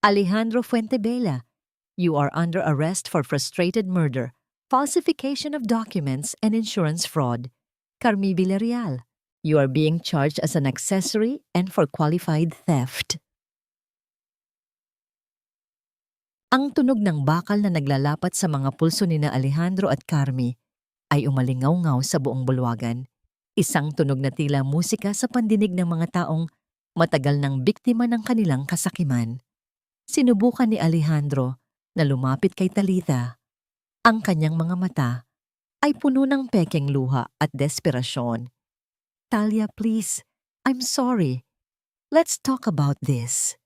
A: Alejandro Fuentebella, you are under arrest for frustrated murder, falsification of documents, and insurance fraud. Carmi Villarreal, you are being charged as an accessory and for qualified theft. Ang tunog ng bakal na naglalapat sa mga pulso ni na Alejandro at Carmi ay umalingaw-ngaw sa buong bulwagan. Isang tunog na tila musika sa pandinig ng mga taong matagal ng biktima ng kanilang kasakiman. Sinubukan ni Alejandro na lumapit kay Talitha. Ang kanyang mga mata ay puno ng pekeng luha at desperasyon. Talia, please, I'm sorry. Let's talk about this.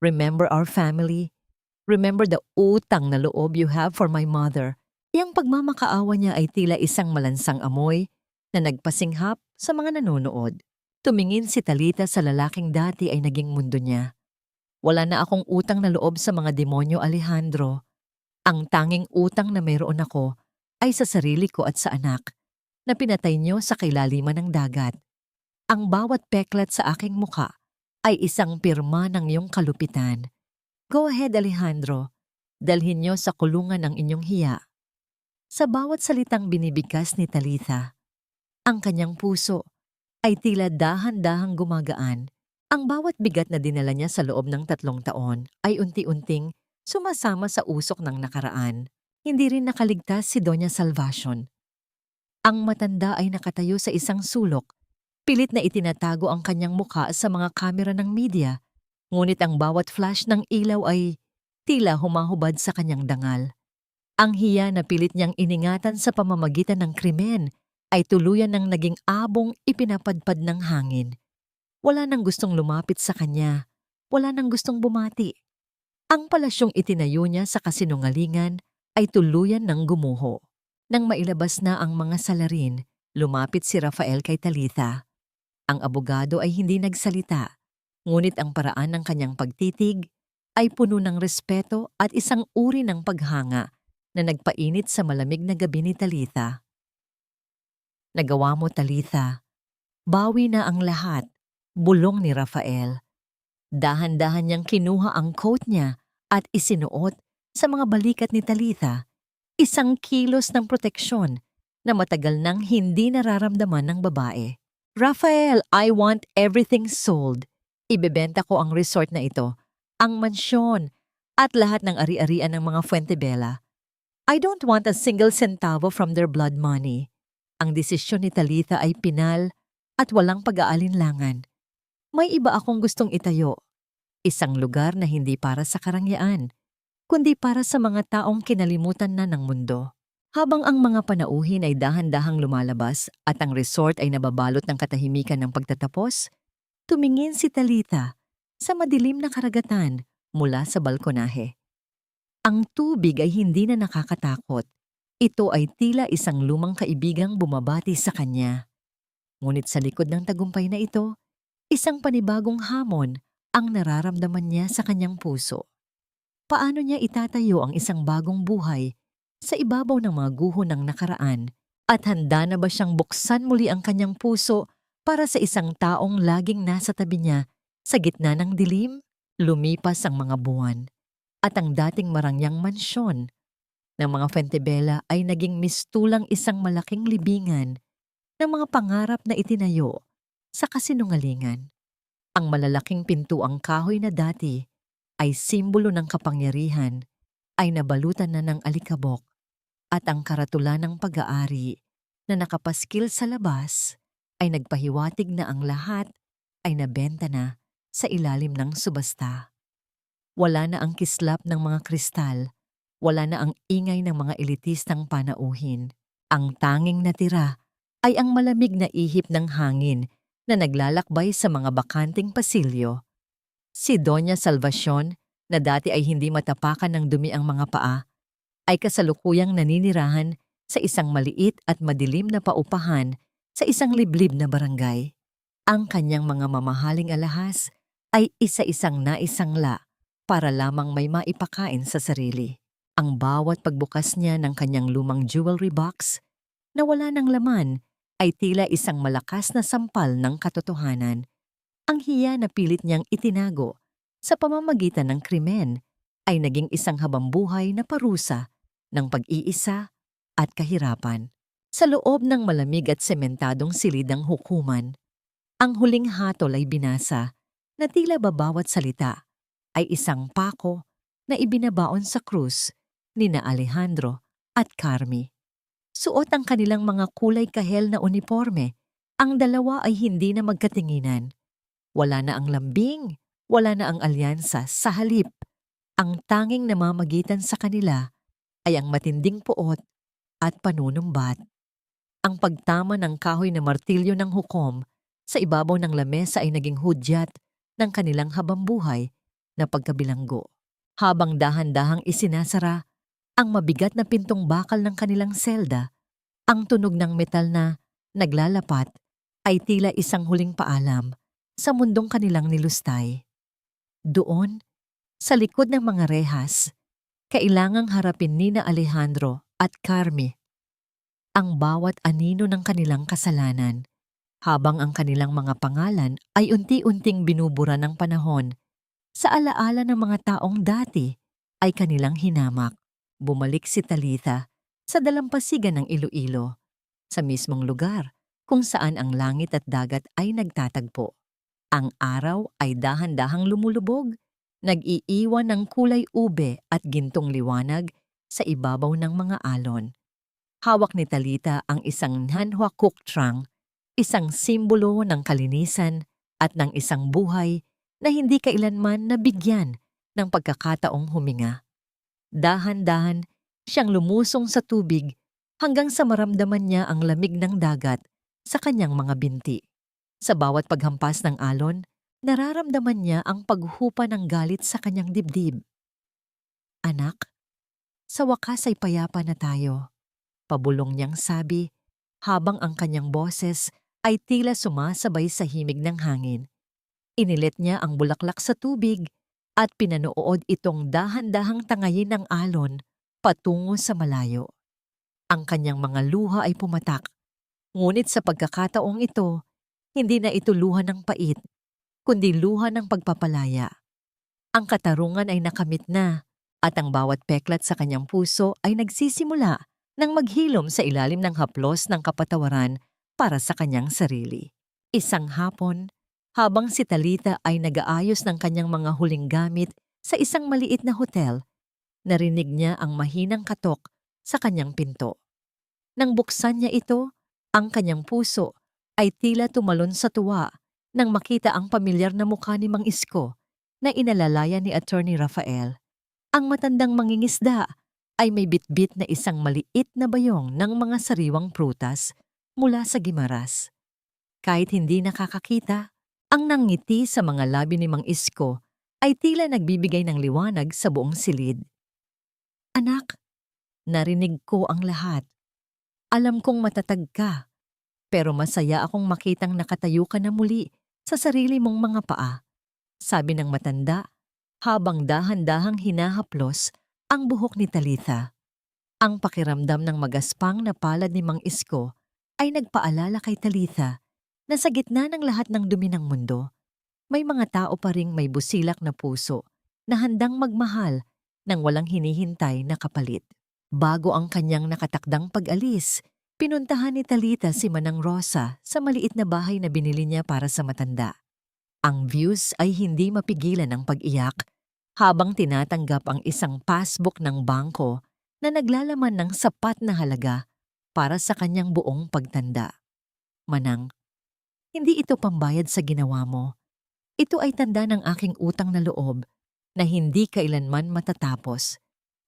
A: Remember our family? Remember the utang na loob you have for my mother. Iyang pagmamakaawa niya ay tila isang malansang amoy na nagpasinghap sa mga nanonood. Tumingin si Talitha sa lalaking dati ay naging mundo niya. Wala na akong utang na loob sa mga demonyo, Alejandro. Ang tanging utang na mayroon ako ay sa sarili ko at sa anak na pinatay niyo sa kailaliman ng dagat. Ang bawat peklat sa aking muka ay isang pirma ng iyong kalupitan. Go ahead, Alejandro. Dalhin niyo sa kulungan ang inyong hiya. Sa bawat salitang binibigkas ni Talitha, ang kanyang puso ay tila dahan-dahang gumagaan. Ang bawat bigat na dinala niya sa loob ng 3 taon ay unti-unting sumasama sa usok ng nakaraan. Hindi rin nakaligtas si Doña Salvacion. Ang matanda ay nakatayo sa isang sulok, pilit na itinatago ang kanyang mukha sa mga kamera ng media. Ngunit ang bawat flash ng ilaw ay tila humahubad sa kanyang dangal. Ang hiya na pilit niyang iningatan sa pamamagitan ng krimen ay tuluyan ng naging abong ipinapadpad ng hangin. Wala nang gustong lumapit sa kanya. Wala nang gustong bumati. Ang palasyong itinayo niya sa kasinungalingan ay tuluyan ng gumuho. Nang mailabas na ang mga salarin, lumapit si Rafael kay Talitha. Ang abogado ay hindi nagsalita. Ngunit ang paraan ng kanyang pagtitig ay puno ng respeto at isang uri ng paghanga na nagpainit sa malamig na gabi ni Talitha. Nagawa mo, Talitha. Bawi na ang lahat, bulong ni Rafael. Dahan-dahan niyang kinuha ang coat niya at isinuot sa mga balikat ni Talitha. Isang kilos ng proteksyon na matagal nang hindi nararamdaman ng babae. Rafael, I want everything sold. Ibebenta ko ang resort na ito, ang mansyon, at lahat ng ari-arian ng mga Fuentebella. I don't want a single centavo from their blood money. Ang desisyon ni Talitha ay pinal at walang pag-aalinlangan. May iba akong gustong itayo. Isang lugar na hindi para sa karangyaan, kundi para sa mga taong kinalimutan na ng mundo. Habang ang mga panauhin ay dahan-dahang lumalabas at ang resort ay nababalot ng katahimikan ng pagtatapos, tumingin si Talitha sa madilim na karagatan mula sa balkonahe. Ang tubig ay hindi na nakakatakot. Ito ay tila isang lumang kaibigang bumabati sa kanya. Ngunit sa likod ng tagumpay na ito, isang panibagong hamon ang nararamdaman niya sa kanyang puso. Paano niya itatayo ang isang bagong buhay sa ibabaw ng mga guho ng nakaraan at handa na ba siyang buksan muli ang kanyang puso para sa isang taong laging nasa tabi niya sa gitna ng dilim? Lumipas ang mga buwan at ang dating marangyang mansyon ng mga Fuentebella ay naging mistulang isang malaking libingan ng mga pangarap na itinayo sa kasinungalingan. Ang malalaking pintuang kahoy na dati ay simbolo ng kapangyarihan ay nabalutan na ng alikabok at ang karatula ng pag-aari na nakapaskil sa labas ay nagpahiwatig na ang lahat ay nabenta na sa ilalim ng subasta. Wala na ang kislap ng mga kristal, wala na ang ingay ng mga elitistang panauhin. Ang tanging natira ay ang malamig na ihip ng hangin na naglalakbay sa mga bakanting pasilyo. Si Doña Salvacion, na dati ay hindi matapakan ng dumi ang mga paa, ay kasalukuyang naninirahan sa isang maliit at madilim na paupahan sa isang liblib na barangay. Ang kanyang mga mamahaling alahas ay isa-isang naisangla para lamang may maipakain sa sarili. Ang bawat pagbukas niya ng kanyang lumang jewelry box na wala ng laman ay tila isang malakas na sampal ng katotohanan. Ang hiya na pilit niyang itinago sa pamamagitan ng krimen ay naging isang habambuhay na parusa ng pag-iisa at kahirapan. Sa loob ng malamig at sementadong silid ng hukuman, ang huling hatol ay binasa na tila babawat salita ay isang pako na ibinabaon sa krus nina Alejandro at Carmi. Suot ang kanilang mga kulay kahel na uniforme, ang dalawa ay hindi na magkatinginan. Wala na ang lambing, wala na ang alyansa. Sa halip, ang tanging namamagitan sa kanila ay ang matinding puot at panunumbat. Ang pagtama ng kahoy na martilyo ng hukom sa ibabaw ng lamesa ay naging hudyat ng kanilang habambuhay na pagkabilanggo. Habang dahan-dahang isinasara ang mabigat na pintong bakal ng kanilang selda, ang tunog ng metal na naglalapat ay tila isang huling paalam sa mundong kanilang nilustay. Doon, sa likod ng mga rehas, kailangang harapin nina Alejandro at Carmi ang bawat anino ng kanilang kasalanan, habang ang kanilang mga pangalan ay unti-unting binubura ng panahon sa alaala ng mga taong dati ay kanilang hinamak. Bumalik si Talitha sa dalampasigan ng Iloilo, sa mismong lugar kung saan ang langit at dagat ay nagtatagpo. Ang araw ay dahan-dahang lumulubog, nag-iiwan ng kulay ube at gintong liwanag sa ibabaw ng mga alon. Hawak ni Talitha ang isang Nanhua Cook Trang, isang simbolo ng kalinisan at ng isang buhay na hindi kailanman nabigyan ng pagkakataong huminga. Dahan-dahan siyang lumusong sa tubig hanggang sa maramdaman niya ang lamig ng dagat sa kanyang mga binti. Sa bawat paghampas ng alon, nararamdaman niya ang paghupa ng galit sa kanyang dibdib. Anak, sa wakas ay payapa na tayo, pabulong niyang sabi habang ang kanyang boses ay tila sumasabay sa himig ng hangin. Inilit niya ang bulaklak sa tubig at pinanood itong dahan-dahang tangayin ng alon patungo sa malayo. Ang kanyang mga luha ay pumatak, ngunit sa pagkakataong ito, hindi na ito luha ng pait, kundi luha ng pagpapalaya. Ang katarungan ay nakamit na at ang bawat peklat sa kanyang puso ay nagsisimula ng maghilom sa ilalim ng haplos ng kapatawaran para sa kanyang sarili. Isang hapon, habang si Talitha ay nag-aayos ng kanyang mga huling gamit sa isang maliit na hotel, narinig niya ang mahinang katok sa kanyang pinto. Nang buksan niya ito, ang kanyang puso ay tila tumalon sa tuwa nang makita ang pamilyar na mukha ni Mang Isko na inalalaya ni Attorney Rafael. Ang matandang mangingisda ay may bitbit na isang maliit na bayong ng mga sariwang prutas mula sa Gimaras. Kahit hindi nakakakita, ang nangiti sa mga labi ni Mang Isko ay tila nagbibigay ng liwanag sa buong silid. Anak, narinig ko ang lahat. Alam kong matatag ka, pero masaya akong makitang nakatayo ka na muli sa sarili mong mga paa, sabi ng matanda habang dahan-dahang hinahaplos ang buhok ni Talitha. Ang pakiramdam ng magaspang na palad ni Mang Isko ay nagpaalala kay Talitha na sa gitna ng lahat ng dumi ng mundo, may mga tao pa ring may busilak na puso na handang magmahal nang walang hinihintay na kapalit. Bago ang kanyang nakatakdang pag-alis, pinuntahan ni Talitha si Manang Rosa sa maliit na bahay na binili niya para sa matanda. Ang views ay hindi mapigilan ng pag-iyak habang tinatanggap ang isang passbook ng bangko na naglalaman ng sapat na halaga para sa kanyang buong pagtanda. Manang, hindi ito pambayad sa ginawa mo. Ito ay tanda ng aking utang na loob na hindi kailanman matatapos,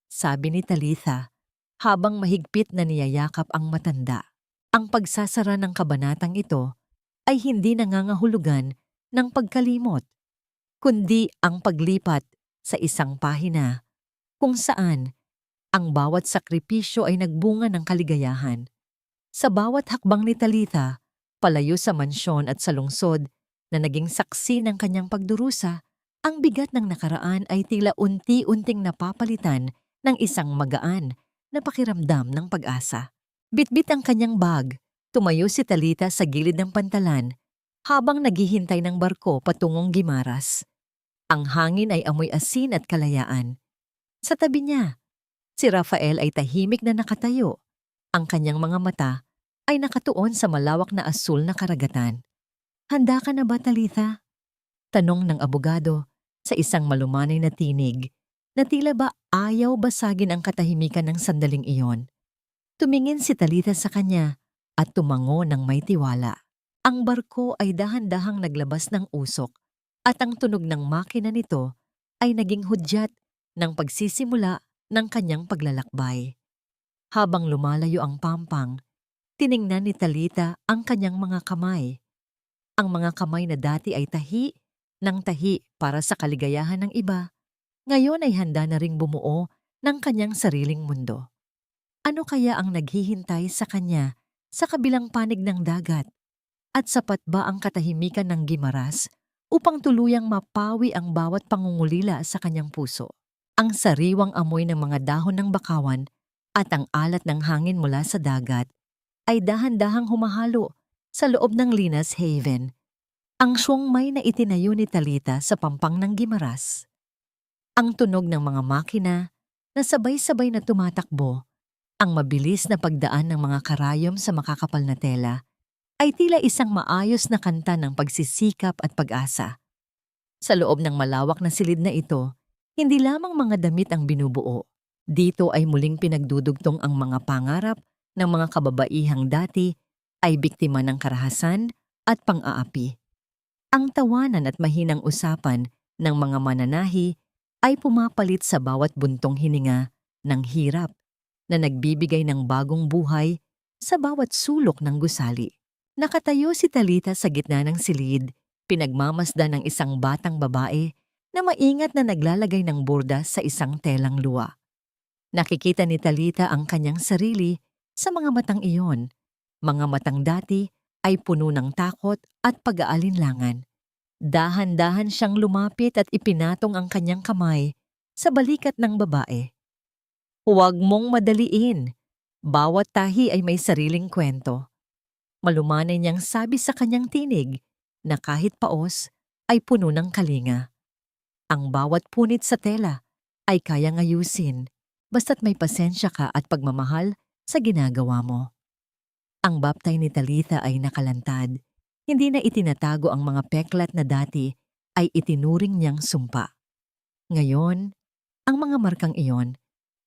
A: sabi ni Talitha habang mahigpit na niyayakap ang matanda. Ang pagsasara ng kabanatang ito ay hindi nangangahulugan ng pagkalimot, kundi ang paglipat sa isang pahina kung saan ang bawat sakripisyo ay nagbunga ng kaligayahan. Sa bawat hakbang ni Talitha, palayo sa mansyon at sa lungsod na naging saksi ng kanyang pagdurusa, ang bigat ng nakaraan ay tila unti-unting napapalitan ng isang magaan na pakiramdam ng pag-asa. Bitbit ang kanyang bag, tumayo si Talitha sa gilid ng pantalan habang naghihintay ng barko patungong Gimaras. Ang hangin ay amoy asin at kalayaan. Sa tabi niya, si Rafael ay tahimik na nakatayo. Ang kanyang mga mata ay nakatuon sa malawak na asul na karagatan. "Handa ka na ba, Talitha?" Tanong ng abogado sa isang malumanay na tinig na tila ba ayaw basagin ang katahimikan ng sandaling iyon. Tumingin si Talitha sa kanya at tumango ng may tiwala. Ang barko ay dahan-dahang naglabas ng usok at ang tunog ng makina nito ay naging hudyat ng pagsisimula ng kanyang paglalakbay. Habang lumalayo ang pampang, tiningnan ni Talitha ang kanyang mga kamay. Ang mga kamay na dati ay tahi ng tahi para sa kaligayahan ng iba, ngayon ay handa na ring bumuo ng kanyang sariling mundo. Ano kaya ang naghihintay sa kanya sa kabilang panig ng dagat? At sapat ba ang katahimikan ng Gimaras upang tuluyang mapawi ang bawat pangungulila sa kanyang puso? Ang sariwang amoy ng mga dahon ng bakawan at ang alat ng hangin mula sa dagat ay dahan-dahang humahalo sa loob ng Linas Haven. Ang siyongmay na itinayo ni Talitha sa pampang ng Gimaras. Ang tunog ng mga makina na sabay-sabay na tumatakbo, ang mabilis na pagdaan ng mga karayom sa makakapal na tela, ay tila isang maayos na kanta ng pagsisikap at pag-asa. Sa loob ng malawak na silid na ito, hindi lamang mga damit ang binubuo. Dito ay muling pinagdudugtong ang mga pangarap ng mga kababaihang dati ay biktima ng karahasan at pang-aapi. Ang tawanan at mahinang usapan ng mga mananahi ay pumapalit sa bawat buntong hininga ng hirap na nagbibigay ng bagong buhay sa bawat sulok ng gusali. Nakatayo si Talitha sa gitna ng silid, pinagmamasdan ng isang batang babae na maingat na naglalagay ng burda sa isang telang luwa. Nakikita ni Talitha ang kanyang sarili sa mga matang iyon. Mga matang dati ay puno ng takot at pag-aalinlangan. Dahan-dahan siyang lumapit at ipinatong ang kanyang kamay sa balikat ng babae. "Huwag mong madaliin. Bawat tahi ay may sariling kwento." Malumanay niyang sabi sa kanyang tinig na kahit paos ay puno ng kalinga. Ang bawat punit sa tela ay kayang ayusin basta't may pasensya ka at pagmamahal sa ginagawa mo. Ang baptay ni Talitha ay nakalantad. Hindi na itinatago ang mga peklat na dati ay itinuring niyang sumpa. Ngayon, ang mga markang iyon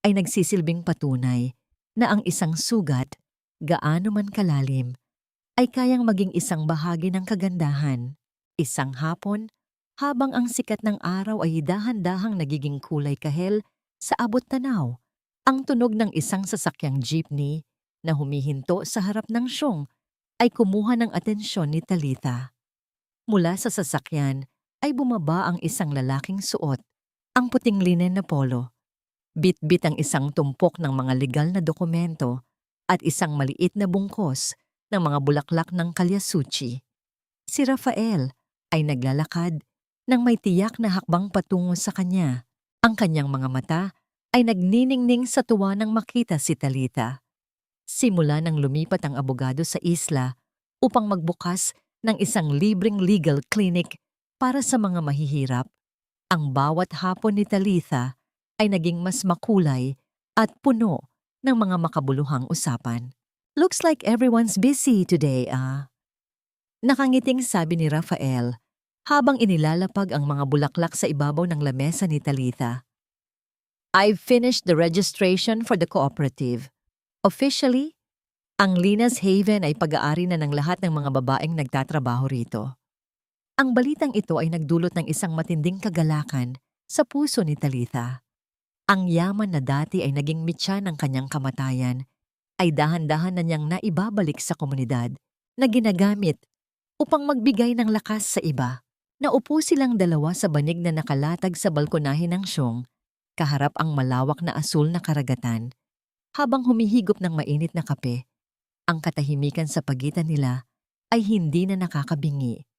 A: ay nagsisilbing patunay na ang isang sugat, gaano man kalalim, ay kayang maging isang bahagi ng kagandahan. Isang hapon, habang ang sikat ng araw ay dahan-dahang nagiging kulay kahel sa abot tanaw, ang tunog ng isang sasakyang jeepney na humihinto sa harap ng siyong ay kumuha ng atensyon ni Talitha. Mula sa sasakyan ay bumaba ang isang lalaking suot, ang puting linen na polo. Bit-bit ang isang tumpok ng mga legal na dokumento at isang maliit na bungkos ng mga bulaklak ng kalyasuchi. Si Rafael ay naglalakad nang may tiyak na hakbang patungo sa kanya. Ang kanyang mga mata ay nagniningning sa tuwa nang makita si Talitha. Simula nang lumipat ang abogado sa isla upang magbukas ng isang libreng legal clinic para sa mga mahihirap, ang bawat hapon ni Talitha ay naging mas makulay at puno ng mga makabuluhang usapan. "Looks like everyone's busy today, ah?" Nakangiting sabi ni Rafael habang inilalapag ang mga bulaklak sa ibabaw ng lamesa ni Talitha. "I've finished the registration for the cooperative. Officially, Ang Linas Haven ay pag-aari na ng lahat ng mga babaeng nagtatrabaho rito. Ang balitang ito ay nagdulot ng isang matinding kagalakan sa puso ni Talitha. Ang yaman na dati ay naging mitya ng kanyang kamatayan ay dahan-dahan na niyang naibabalik sa komunidad na ginagamit upang magbigay ng lakas sa iba. Naupo silang dalawa sa banig na nakalatag sa balkonahe ng siyong, kaharap ang malawak na asul na karagatan. Habang humihigop ng mainit na kape, ang katahimikan sa pagitan nila ay hindi na nakakabingi.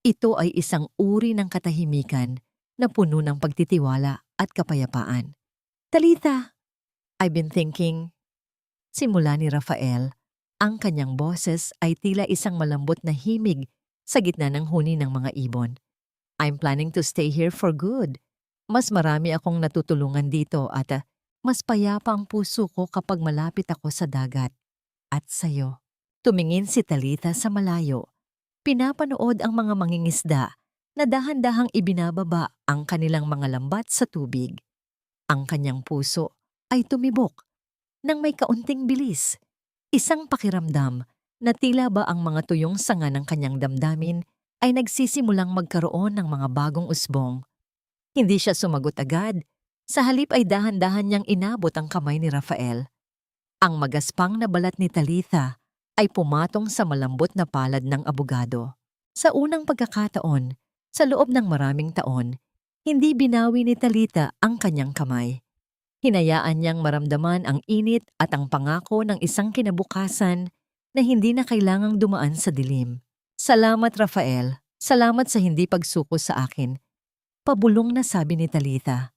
A: Ito ay isang uri ng katahimikan na puno ng pagtitiwala at kapayapaan. Talitha, I've been thinking. Simula ni Rafael, ang kanyang boses ay tila isang malambot na himig sa gitna ng huni ng mga ibon. I'm planning to stay here for good. Mas marami akong natutulungan dito at mas payapa ang puso ko kapag malapit ako sa dagat. At sa'yo. Tumingin si Talitha sa malayo. Pinapanood ang mga mangingisda na dahan-dahang ibinababa ang kanilang mga lambat sa tubig. Ang kanyang puso ay tumibok nang may kaunting bilis. Isang pakiramdam na tila ba ang mga tuyong sanga ng kanyang damdamin ay nagsisimulang magkaroon ng mga bagong usbong. Hindi siya sumagot agad. Sa halip ay dahan-dahan niyang inabot ang kamay ni Rafael. Ang magaspang na balat ni Talitha ay pumatong sa malambot na palad ng abogado. Sa unang pagkakataon, sa loob ng maraming taon, hindi binawi ni Talitha ang kanyang kamay. Hinayaan niyang maramdaman ang init at ang pangako ng isang kinabukasan na hindi na kailangang dumaan sa dilim. Salamat, Rafael. Salamat sa hindi pagsuko sa akin. Pabulong na sabi ni Talitha.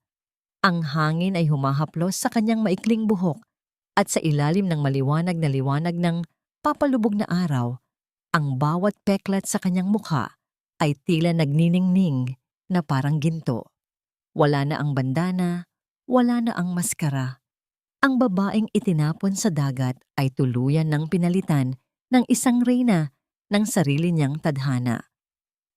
A: Ang hangin ay humahaplos sa kanyang maikling buhok at sa ilalim ng maliwanag na liwanag ng papalubog na araw, ang bawat peklat sa kanyang mukha ay tila nagniningning na parang ginto. Wala na ang bandana, wala na ang maskara. Ang babaeng itinapon sa dagat ay tuluyan ng pinalitan ng isang reyna ng sarili niyang tadhana.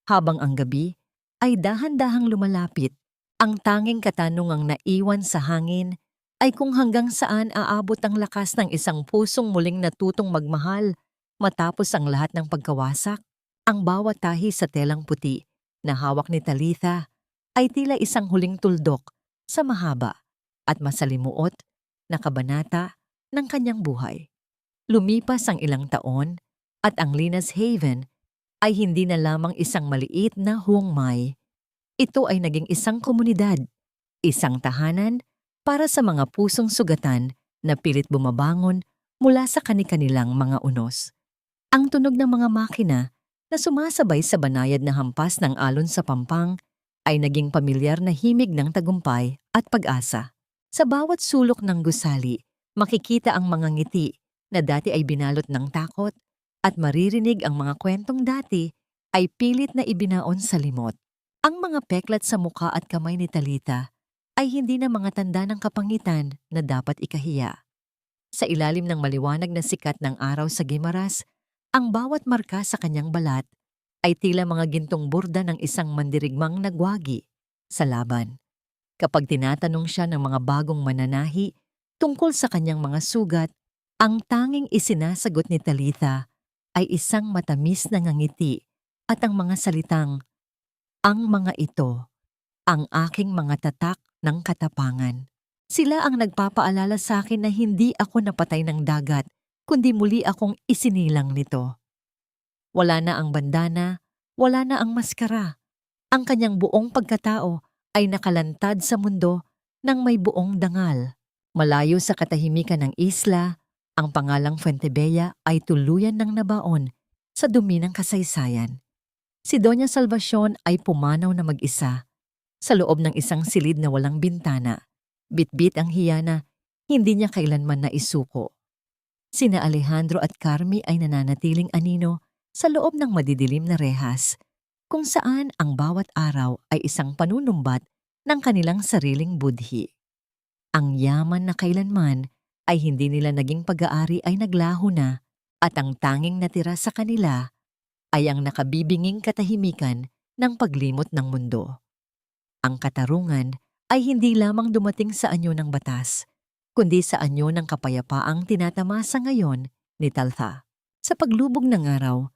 A: Habang ang gabi ay dahan-dahang lumalapit, ang tanging katanungang naiwan sa hangin ay kung hanggang saan aabot ang lakas ng isang pusong muling natutong magmahal matapos ang lahat ng pagkawasak. Ang bawat tahi sa telang puti na hawak ni Talitha ay tila isang huling tuldok sa mahaba at masalimuot na kabanata ng kanyang buhay. Lumipas ang ilang taon at ang Linas Haven ay hindi na lamang isang maliit na huwangmay. Ito ay naging isang komunidad, isang tahanan para sa mga pusong sugatan na pilit bumabangon mula sa kani-kanilang mga unos. Ang tunog ng mga makina na sumasabay sa banayad na hampas ng alon sa pampang ay naging pamilyar na himig ng tagumpay at pag-asa. Sa bawat sulok ng gusali, makikita ang mga ngiti na dati ay binalot ng takot at maririnig ang mga kwentong dati ay pilit na ibinaon sa limot. Ang mga peklat sa mukha at kamay ni Talitha ay hindi na mga tanda ng kapangitan na dapat ikahiya. Sa ilalim ng maliwanag na sikat ng araw sa Guimaras, ang bawat marka sa kanyang balat ay tila mga gintong burda ng isang mandirigmang nagwagi sa laban. Kapag tinatanong siya ng mga bagong mananahi tungkol sa kanyang mga sugat, ang tanging isinasagot ni Talitha ay isang matamis na ngangiti at ang mga salitang, "Ang mga ito, ang aking mga tatak ng katapangan." Sila ang nagpapaalala sa akin na hindi ako napatay ng dagat, kundi muli akong isinilang nito. Wala na ang bandana, wala na ang maskara. Ang kanyang buong pagkatao ay nakalantad sa mundo ng may buong dangal. Malayo sa katahimikan ng isla, ang pangalang Fuentebella ay tuluyan ng nabaon sa dumi ng kasaysayan. Si Doña Salvacion ay pumanaw na mag-isa sa loob ng isang silid na walang bintana. Bitbit ang hiyana, hindi niya kailanman naisuko. Sina Alejandro at Carmi ay nananatiling anino sa loob ng madidilim na rehas, kung saan ang bawat araw ay isang panunumbat ng kanilang sariling budhi. Ang yaman na kailanman ay hindi nila naging pag-aari ay naglaho na at ang tanging natira sa kanila ay ang nakabibinging katahimikan ng paglimot ng mundo. Ang katarungan ay hindi lamang dumating sa anyo ng batas, kundi sa anyo ng kapayapaang tinatamasa ngayon ni Taltha. Sa paglubog ng araw,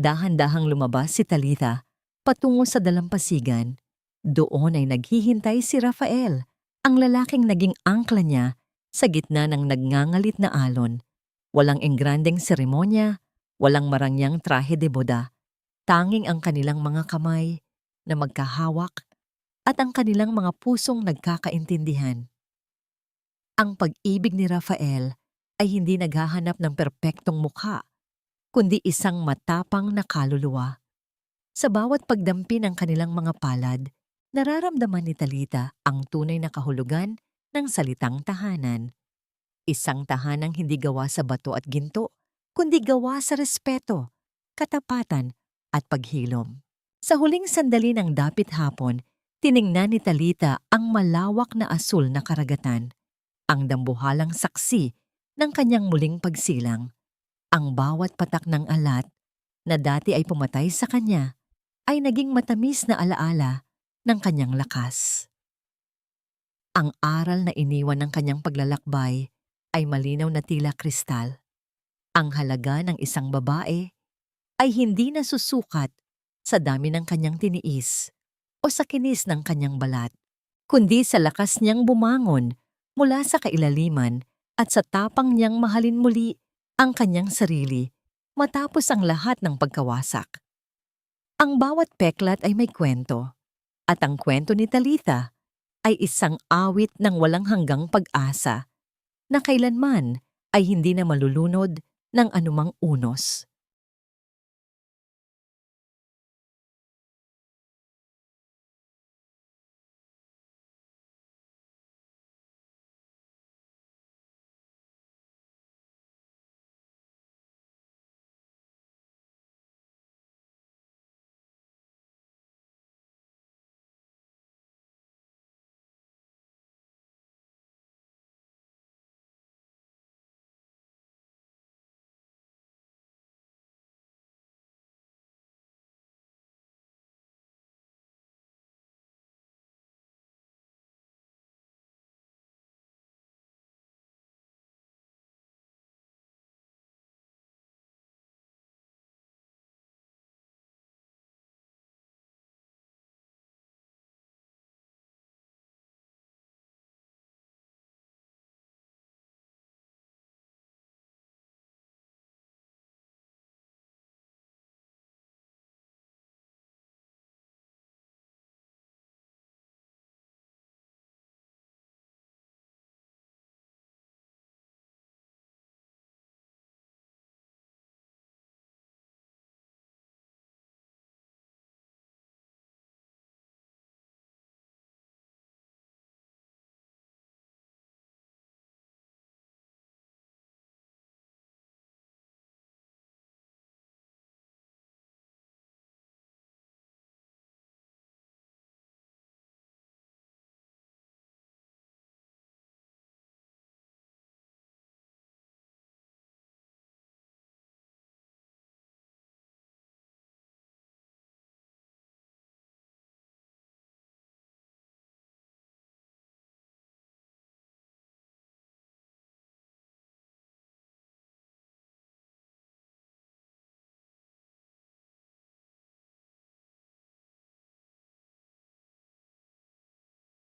A: dahan-dahang lumabas si Talitha patungo sa dalampasigan. Doon ay naghihintay si Rafael, ang lalaking naging angkla niya sa gitna ng nagngangalit na alon. Walang engrandeng seremonya, walang marangyang trahe de boda. Tanging ang kanilang mga kamay na magkahawak at ang kanilang mga pusong nagkakaintindihan. Ang pag-ibig ni Rafael ay hindi naghahanap ng perpektong mukha, kundi isang matapang na kaluluwa. Sa bawat pagdampi ng kanilang mga palad, nararamdaman ni Talita ang tunay na kahulugan ng salitang tahanan. Isang tahanang hindi gawa sa bato at ginto, kundi gawa sa respeto, katapatan at paghilom. Sa huling sandali ng dapit hapon, tiningnan ni Talita ang malawak na asul na karagatan, ang dambuhalang saksi ng kanyang muling pagsilang. Ang bawat patak ng alat na dati ay pumatay sa kanya ay naging matamis na alaala ng kanyang lakas. Ang aral na iniwan ng kanyang paglalakbay ay malinaw na tila kristal. Ang halaga ng isang babae ay hindi nasusukat sa dami ng kanyang tiniis o sa kinis ng kanyang balat, kundi sa lakas niyang bumangon mula sa kailaliman at sa tapang niyang mahalin muli ang kanyang sarili matapos ang lahat ng pagkawasak. Ang bawat peklat ay may kwento, at ang kwento ni Talitha ay isang awit ng walang hanggang pag-asa na kailanman ay hindi na malulunod ng anumang unos.